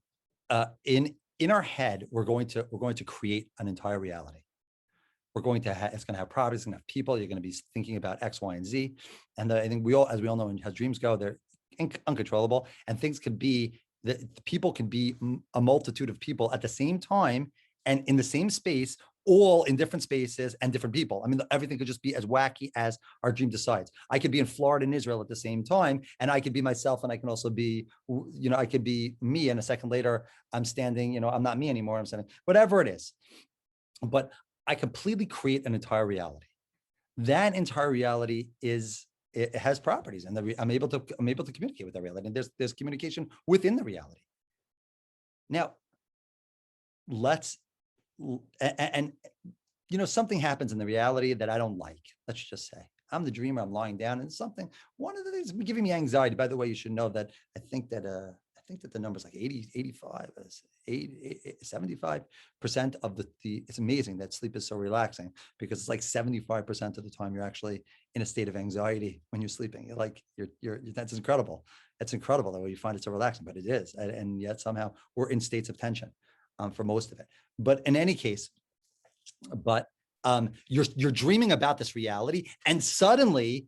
[SPEAKER 1] in our head, we're going to create an entire reality. It's going to have properties, it's going to have people. You're going to be thinking about X, Y, and Z. And I think as we all know, as dreams go, they're uncontrollable. And things can be, people can be a multitude of people at the same time and in the same space, all in different spaces and different people. I mean, everything could just be as wacky as our dream decides. I could be in Florida and Israel at the same time, and I could be myself, and I can also be, I could be me, and a second later, I'm standing, I'm not me anymore, I'm standing, whatever it is. But I completely create an entire reality. That entire reality it has properties, and I'm able to communicate with that reality. And there's communication within the reality. Now, something happens in the reality that I don't like. Let's just say I'm the dreamer. I'm lying down, and one of the things giving me anxiety. By the way, you should know that I think that the number is like 75% of the it's amazing that sleep is so relaxing, because it's like 75% of the time you're actually in a state of anxiety when you're sleeping. That's incredible. It's incredible the way you find it so relaxing, but it is. And yet somehow we're in states of tension for most of it. But in any case, you're dreaming about this reality, and suddenly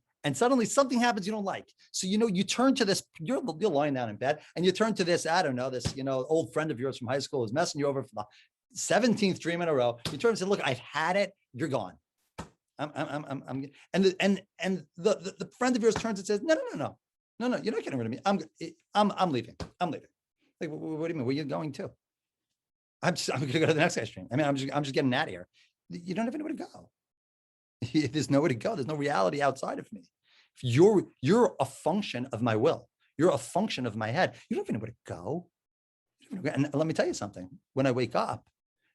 [SPEAKER 1] something happens you don't like. So, you turn to this, you're lying down in bed, and you turn to this, I don't know, this, old friend of yours from high school who's messing you over for the 17th dream in a row. You turn and say, look, I've had it. You're gone. And the friend of yours turns and says, no, you're not getting rid of me. I'm leaving. Like, what do you mean? Where are you going to? I'm going to go to the next guy's dream. I mean, I'm just getting out of here. You don't have anywhere to go. There's nowhere to go. There's no reality outside of me. You're a function of my will. You're a function of my head. You don't have anywhere to go. And let me tell you something. When I wake up,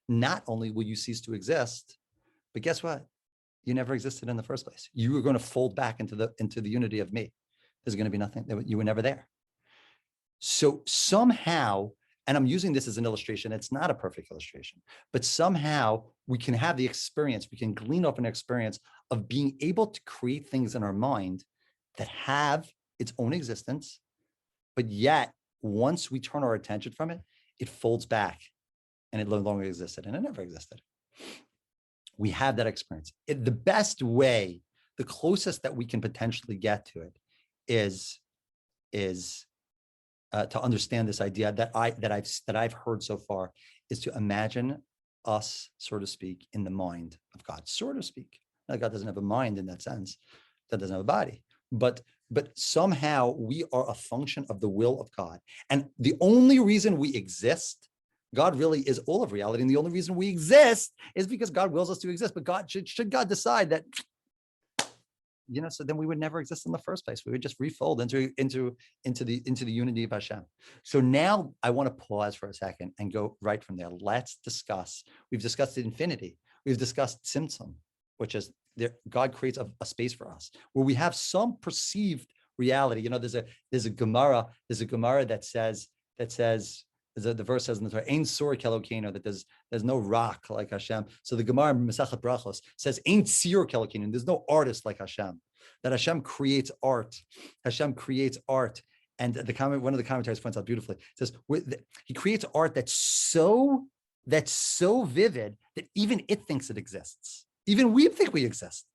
[SPEAKER 1] not only will you cease to exist, but guess what? You never existed in the first place. You were going to fold back into the unity of me. There's going to be nothing. You were never there. So somehow, and I'm using this as an illustration, it's not a perfect illustration, but somehow we can have the experience, we can glean up an experience of being able to create things in our mind that have its own existence, but yet once we turn our attention from it, it folds back and it no longer existed, and it never existed. We have that experience. The best way, the closest that we can potentially get to it is to understand this idea that I've heard so far, is to imagine us, so to speak, in the mind of God, so to speak. Now, God doesn't have a mind in that sense. God doesn't have a body, but somehow we are a function of the will of God. And the only reason we exist, God really is all of reality. And the only reason we exist is because God wills us to exist. But God, should God decide that, so then we would never exist in the first place. We would just refold into the unity of Hashem. So now I want to pause for a second and go right from there. Let's discuss. We've discussed infinity. We've discussed tzimtzum, which is God creates a space for us where we have some perceived reality. There's a Gemara that says the verse says in the Torah, "Ein sor kelokenu," that there's no rock like Hashem. So the Gemara in Masechet Brachos says, "Ein tzir kelokenu," there's no artist like Hashem. that Hashem creates art. Hashem creates art. And one of the commentaries points out beautifully, says he creates art that's so vivid that even it thinks it exists. Even we think we exist.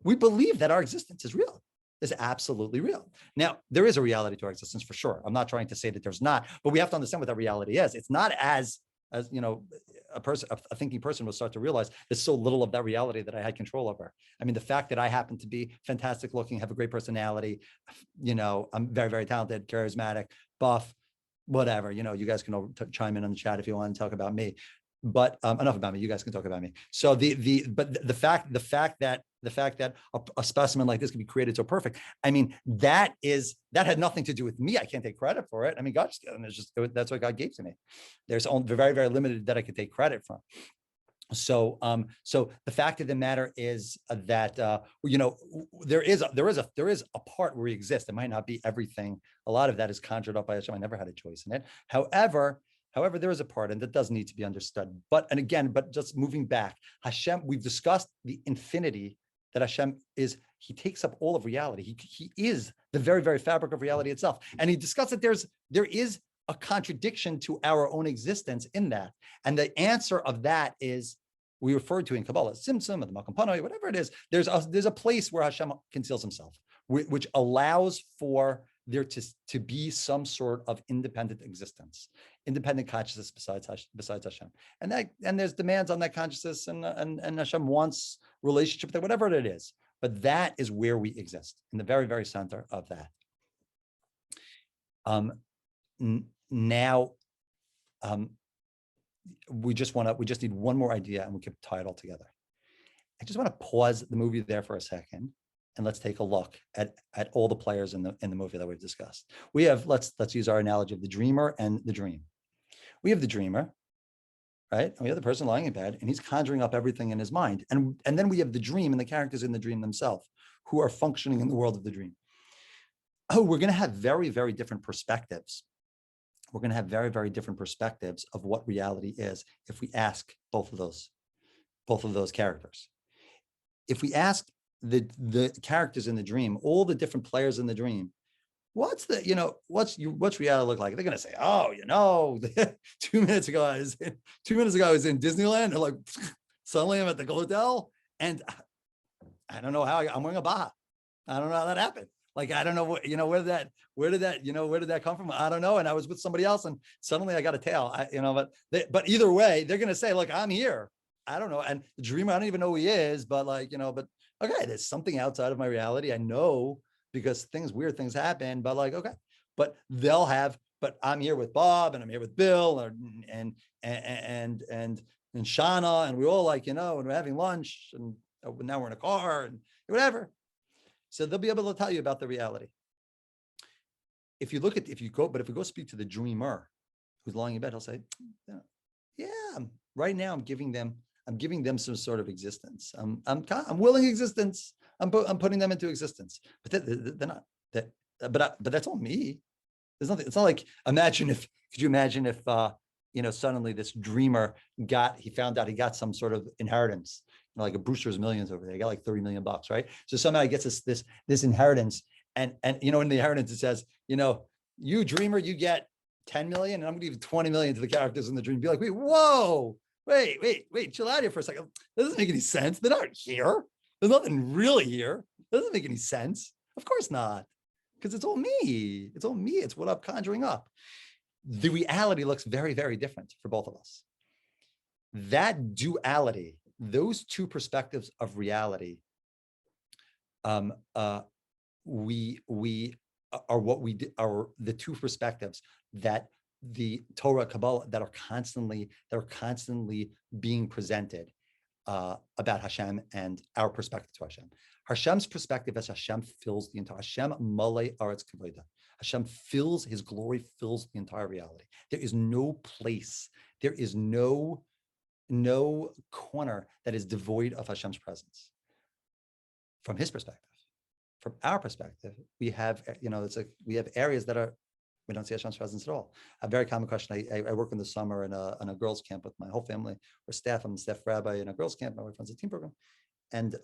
[SPEAKER 1] We believe that our existence is real. Is absolutely real. Now, there is a reality to our existence for sure. I'm not trying to say that there's not, but we have to understand what that reality is. It's not as you know, a thinking person will start to realize there's so little of that reality that I had control over. I mean, the fact that I happen to be fantastic looking, have a great personality, you know, I'm very, very talented, charismatic, buff, whatever, you know, you guys can chime in on the chat if you want to talk about me, but enough about me. You guys can talk about me. So the fact that a specimen like this can be created so perfect, I mean, that had nothing to do with me. I can't take credit for it. I mean, God that's what God gave to me. There's only very, very limited that I could take credit from. So the fact of the matter is that you know, there is a part where we exist. It might not be everything. A lot of that is conjured up by Hashem. I never had a choice in it. However, there is a part, and that does need to be understood. But just moving back, Hashem, we've discussed the infinity that Hashem is. He takes up all of reality. He is the very, very fabric of reality itself. And he discussed that there is a contradiction to our own existence in that. And the answer of that is, we referred to in Kabbalah, Tzimtzum, and the Malkam Panoi, whatever it is, there's a place where Hashem conceals himself, which allows for there to be some sort of independent existence, independent consciousness besides Hashem, and there's demands on that consciousness, and Hashem wants relationship with it, whatever it is. But that is where we exist, in the very, very center of that. Now, we just need one more idea, and we can tie it all together. I just want to pause the movie there for a second, and let's take a look at all the players in the movie that we've discussed. We have, let's use our analogy of the dreamer and the dream. We have the dreamer, right? And we have the person lying in bed, and he's conjuring up everything in his mind. And then we have the dream and the characters in the dream themselves who are functioning in the world of the dream. Oh, we're going to have very, very different perspectives. We're going to have very, very different perspectives of what reality is if we ask both of those characters. If we ask the characters in the dream, all the different players in the dream, what's reality look like? They're going to say, oh, 2 minutes ago I was in Disneyland, and like suddenly I'm at the hotel, and I don't know how I'm wearing a baha. I don't know how that happened. Like, I don't know what, where did that come from? I don't know. And I was with somebody else, and suddenly I got a tail, but either way, they're going to say, look, I'm here. I don't know. And the dreamer, I don't even know who he is, but okay, there's something outside of my reality. I know, because weird things happen, but okay, but I'm here with Bob, and I'm here with Bill, and Shauna, and we all and we're having lunch, and now we're in a car and whatever. So they'll be able to tell you about the reality. If we go speak to the dreamer who's lying in bed, he'll say, yeah, right now I'm giving them some sort of existence. I'm willing existence. I'm putting them into existence, but they're not that. But that's all me. There's nothing. It's not like, could you imagine if suddenly this dreamer found out he got some sort of inheritance, like a Brewster's Millions over there. He got like $30 million, right? So somehow he gets this inheritance, and in the inheritance it says, you dreamer, you get 10 million, and I'm gonna give 20 million to the characters in the dream. Be like, wait, chill out here for a second. That doesn't make any sense. They're not here. There's nothing really here. That doesn't make any sense. Of course not, because it's all me. It's all me. It's what I'm conjuring up. The reality looks very, very different for both of us. That duality, those two perspectives of reality, we are what we are, the two perspectives that the Torah, Kabbalah, that are constantly being presented about Hashem and our perspective to Hashem. Hashem's perspective as Hashem fills the entire, Hashem malei aretz kavod. Hashem fills, his glory fills the entire reality. There is no place, there is no corner that is devoid of Hashem's presence. From his perspective. From our perspective, we have, we have areas that we don't see Hashem's presence at all. A very common question. I work in the summer in a girls' camp with my whole family. We're staff. I'm the staff rabbi in a girls' camp. My wife runs a team program, and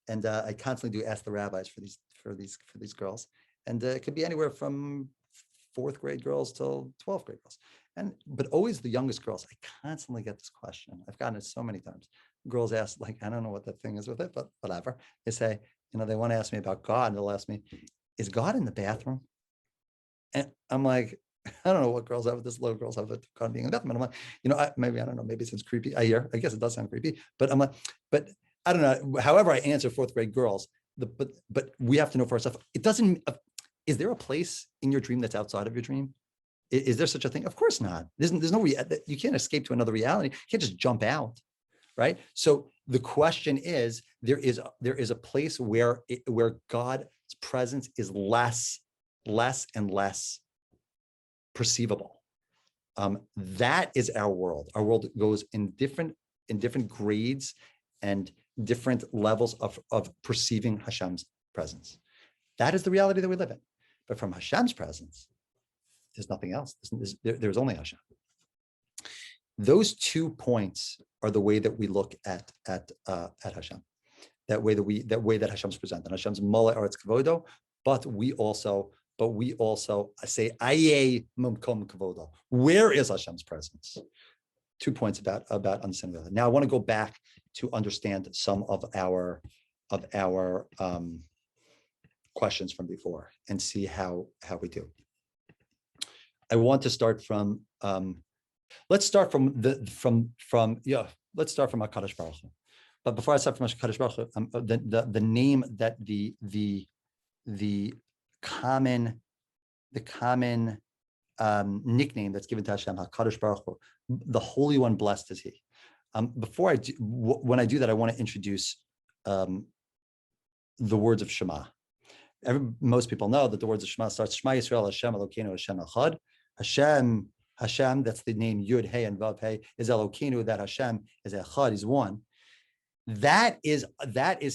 [SPEAKER 1] And I constantly do ask the rabbis for these girls, and it could be anywhere from 4th grade girls till 12th grade girls, but always the youngest girls. I constantly get this question. I've gotten it so many times. Girls ask, like, I don't know what that thing is with it, but whatever. They say, they want to ask me about God, and they'll ask me, is God in the bathroom? And I'm like, I don't know what girls have with this. Little girls have with God being in the bathroom. And I'm like, maybe, I don't know, maybe it sounds creepy. I guess it does sound creepy, but I'm like, but I don't know. However I answer 4th grade girls, but we have to know for ourselves. It doesn't, is there a place in your dream that's outside of your dream? Is there such a thing? Of course not. There's no, you can't escape to another reality. You can't just jump out, right? So the question is, there is a place where God's presence is less and less perceivable. That is our world. Our world goes in different grades and different levels of perceiving Hashem's presence. That is the reality that we live in. But from Hashem's presence, there's nothing else. There's only Hashem. Those 2 points are the way that we look at Hashem. That way that Hashem's presented. Hashem's Mala Eretz Kavodo, but we also say Aye Mumkom Kavodo. Where is Hashem's presence? 2 points about understanding that. Now I want to go back to understand some of our questions from before and see how we do. I want to start from let's start from HaKadosh Baruch Hu. But before I start from HaKadosh Baruch Hu, the name that the common nickname that's given to Hashem, HaKadosh Baruch Hu, the Holy One, blessed is He. Before I do, when I do that, I want to introduce the words of Shema. Most people know that the words of Shema starts Shema Yisrael Hashem Elokeinu Hashem Echad. Hashem, that's the name Yud Hey and Vav Hey, is Elokeinu. That Hashem is Echad, is one. That is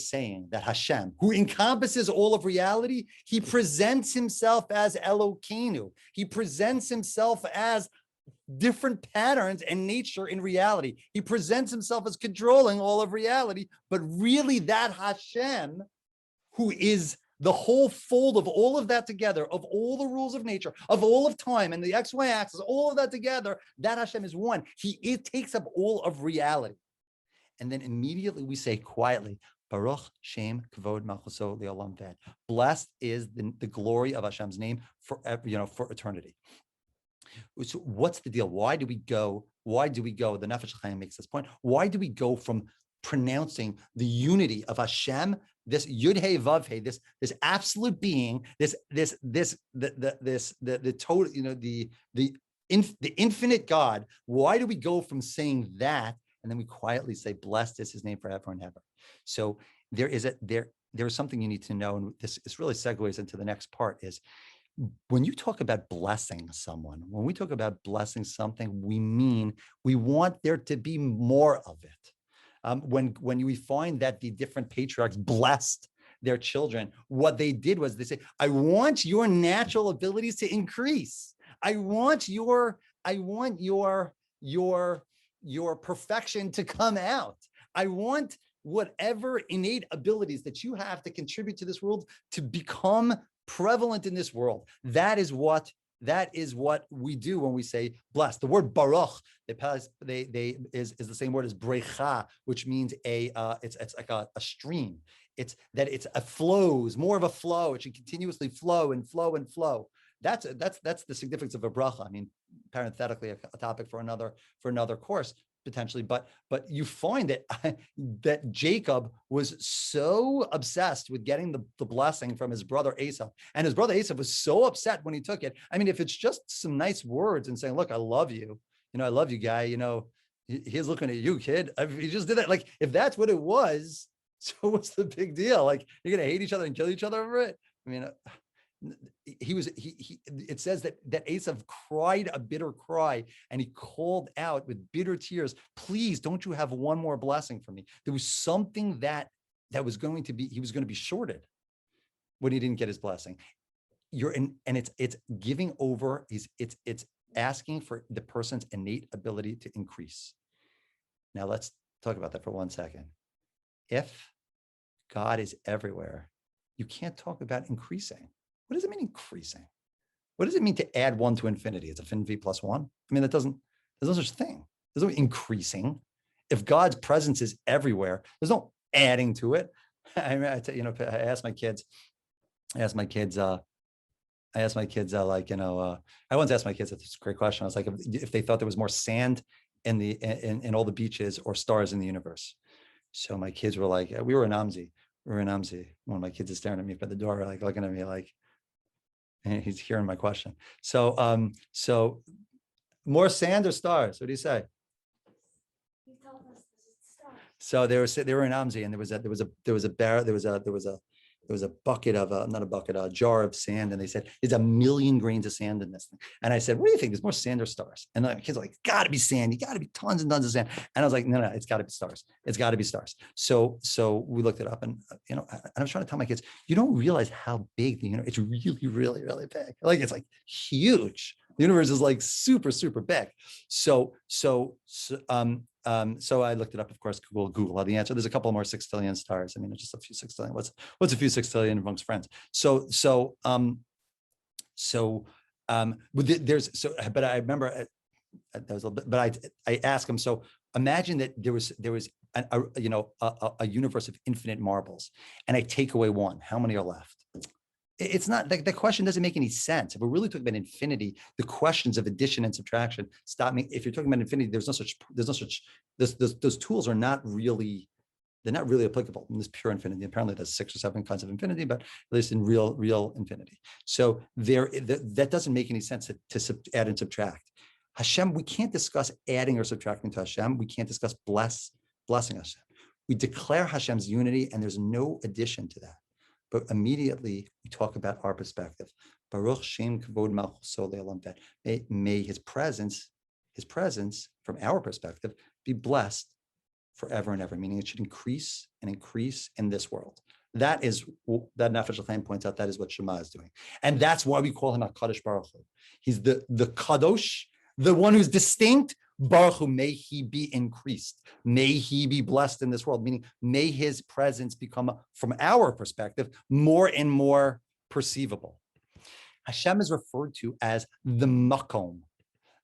[SPEAKER 1] saying that Hashem, who encompasses all of reality, He presents Himself as Elokeinu. He presents Himself as different patterns and nature in reality. He presents Himself as controlling all of reality, but really that Hashem, who is the whole fold of all of that together, of all the rules of nature, of all of time and the XY axis, all of that together, that Hashem is one. It takes up all of reality. And then immediately we say quietly, Baruch Shem Kavod Malchuso Le'olam Ved. Blessed is the glory of Hashem's name for eternity. So what's the deal? Why do we go? The Nefesh Chaim makes this point. Why do we go from pronouncing the unity of Hashem, this Yud Hey Vav Hey, this absolute being, the total, the infinite God? Why do we go from saying that and then we quietly say, blessed is His name forever and ever? So there is something you need to know, and this really segues into the next part. Is when you talk about blessing someone, when we talk about blessing something, we mean we want there to be more of it. When we find that the different patriarchs blessed their children, what they did was they say, I want your natural abilities to increase. I want your perfection to come out. I want whatever innate abilities that you have to contribute to this world to become prevalent in this world. That is what we do when we say blessed. The word baruch, is the same word as brecha, which means it's like a stream. It's a flows, more of a flow. It should continuously flow and flow and flow. That's the significance of a bracha. I mean, parenthetically, a topic for another course potentially, but you find that Jacob was so obsessed with getting the blessing from his brother Esau, and his brother Esau was so upset when he took it. I mean, if it's just some nice words and saying, look, I love you, I love you, guy, he's looking at you, kid. He just did that. Like, if that's what it was, so what's the big deal? Like, you're going to hate each other and kill each other over it? I mean, it says that Esav cried a bitter cry, and he called out with bitter tears, please don't you have one more blessing for me? There was something that was going to be, he was going to be shorted when he didn't get his blessing. It's giving over, it's asking for the person's innate ability to increase. Now let's talk about that for 1 second. If God is everywhere, you can't talk about increasing. What does it mean increasing? What does it mean to add 1 to infinity? It's infinity plus 1. I mean, there's no such thing. There's no increasing. If God's presence is everywhere, there's no adding to it. I asked my kids, I once asked my kids, it's a great question. I was like, if they thought there was more sand in all the beaches or stars in the universe. So my kids were like, we were in Amzi. One of my kids is staring at me by the door, like looking at me like, and he's hearing my question. So more sand or stars? What do you say?
[SPEAKER 2] You told us stars.
[SPEAKER 1] So they were in Amzi, and there was a bucket of a jar of sand, and they said there's 1 million grains of sand in this thing. And I said, what do you think? There's more sand or stars? And the kids are like, gotta be sand. You gotta be tons and tons of sand. And I was like, no, it's gotta be stars. It's gotta be stars. So we looked it up, and I was trying to tell my kids, you don't realize how big the universe. It's really, really, really big. Like it's like huge. The universe is like super, super big. So I looked it up, of course, Google had the answer. There's a couple more 6 trillion stars. I mean, it's just a few 6 trillion. What's a few 6 trillion amongst friends? But I remember that was a little bit, but I asked him, so imagine that there was a universe of infinite marbles, and I take away 1. How many are left? It's not, the question doesn't make any sense. If we're really talking about infinity, the questions of addition and subtraction stop me. If you're talking about infinity, those tools are not really, they're not really applicable in this pure infinity. Apparently there's 6 or 7 kinds of infinity, but at least in real infinity. So that doesn't make any sense to add and subtract. Hashem, we can't discuss adding or subtracting to Hashem. We can't discuss blessing Hashem. We declare Hashem's unity, and there's no addition to that. But immediately we talk about our perspective. Baruch Shem Kavod Malchuso Le'olam Ved. May his presence from our perspective be blessed forever and ever, meaning it should increase and increase in this world. That Nefesh L'Chaim points out, that is what Shema is doing. And that's why we call him HaKadosh Baruch Hu. He's the Kadosh, the one who's distinct. Baruch Hu, may he be increased. May he be blessed in this world, meaning may his presence become, from our perspective, more and more perceivable. Hashem is referred to as the Makom.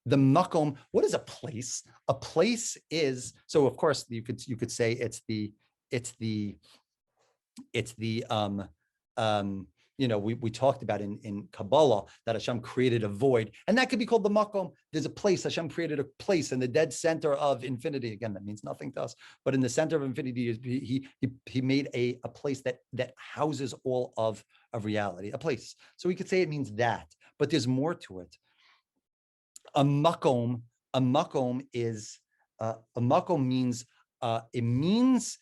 [SPEAKER 1] The Makom, what is a place? A place is, so of course you could say we talked about in Kabbalah that Hashem created a void, and that could be called the Makom. There's a place. Hashem created a place in the dead center of infinity. Again, that means nothing to us, but in the center of infinity, he made a place that houses all of reality, a place. So we could say it means that, but there's more to it. A makom means it means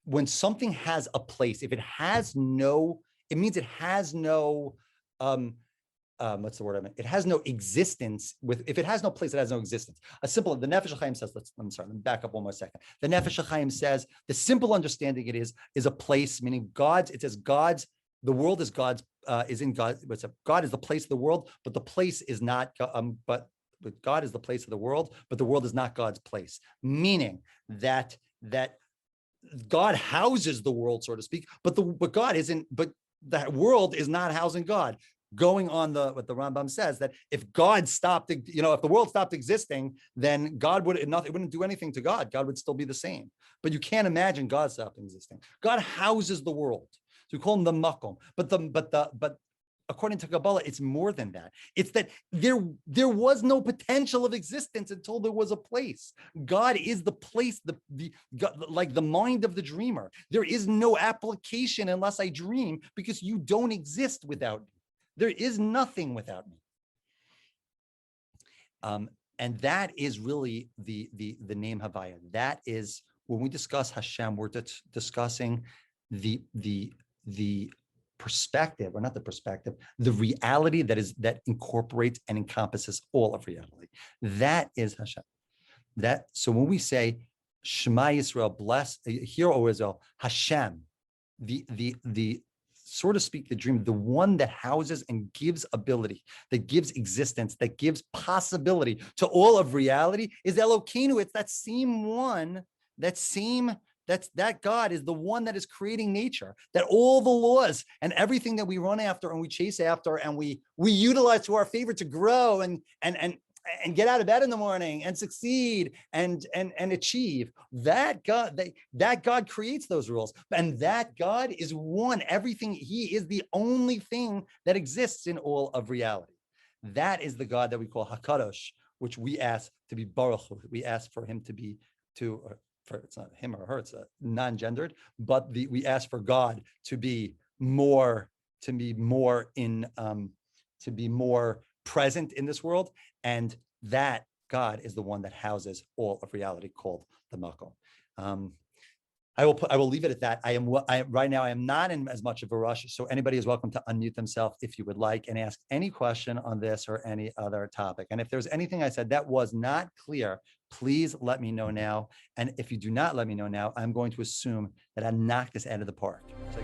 [SPEAKER 1] when something has a place. If it has no, it means it has no what's the word I mean? It has no existence. If it has no place, it has no existence. The Nefesh L'Chaim says, let me back up one more second. The Nefesh L'Chaim says the simple understanding it is a place, meaning God's. It says God's. The world is God's. Is in God. God is the place of the world, but the place is not. But God is the place of the world, but the world is not God's place. Meaning that God houses the world, so to speak, but God isn't. But that world is not housing God. Going on what the Rambam says, that if God stopped, if the world stopped existing, then God it wouldn't do anything to God. God would still be the same. But you can't imagine God stopping existing. God houses the world. So we call him the Makom. But according to Kabbalah, it's more than that. It's that there was no potential of existence until there was a place. God is the place, like the mind of the dreamer. There is no application unless I dream, because you don't exist without me. There is nothing without me. And that is really the name Havaya. That is, when we discuss Hashem, we're discussing the perspective, or not the perspective, the reality that incorporates and encompasses all of reality. That is Hashem. So when we say Shema Yisrael, bless, hear, O Israel, Hashem, the so to speak, the dream, the one that houses and gives ability, that gives existence, that gives possibility to all of reality, is Elokeinu. It's that same one, that That God is the one that is creating nature, that all the laws and everything that we run after and we chase after and we utilize to our favor to grow and get out of bed in the morning and succeed and achieve. That God creates those rules, and that God is one. Everything, he is the only thing that exists in all of reality. That is the God that we call Hakadosh, which we ask to be Baruch Hu. We ask for him to be it's not him or her, it's a non-gendered, but we ask for God to be more present in this world, and that God is the one that houses all of reality, called the Makom. I will leave it at that. Right now I am not in as much of a rush, so anybody is welcome to unmute themselves if you would like and ask any question on this or any other topic. And if there's anything I said that was not clear, please let me know now. And if you do not let me know now, I'm going to assume that I knocked this out of the park. So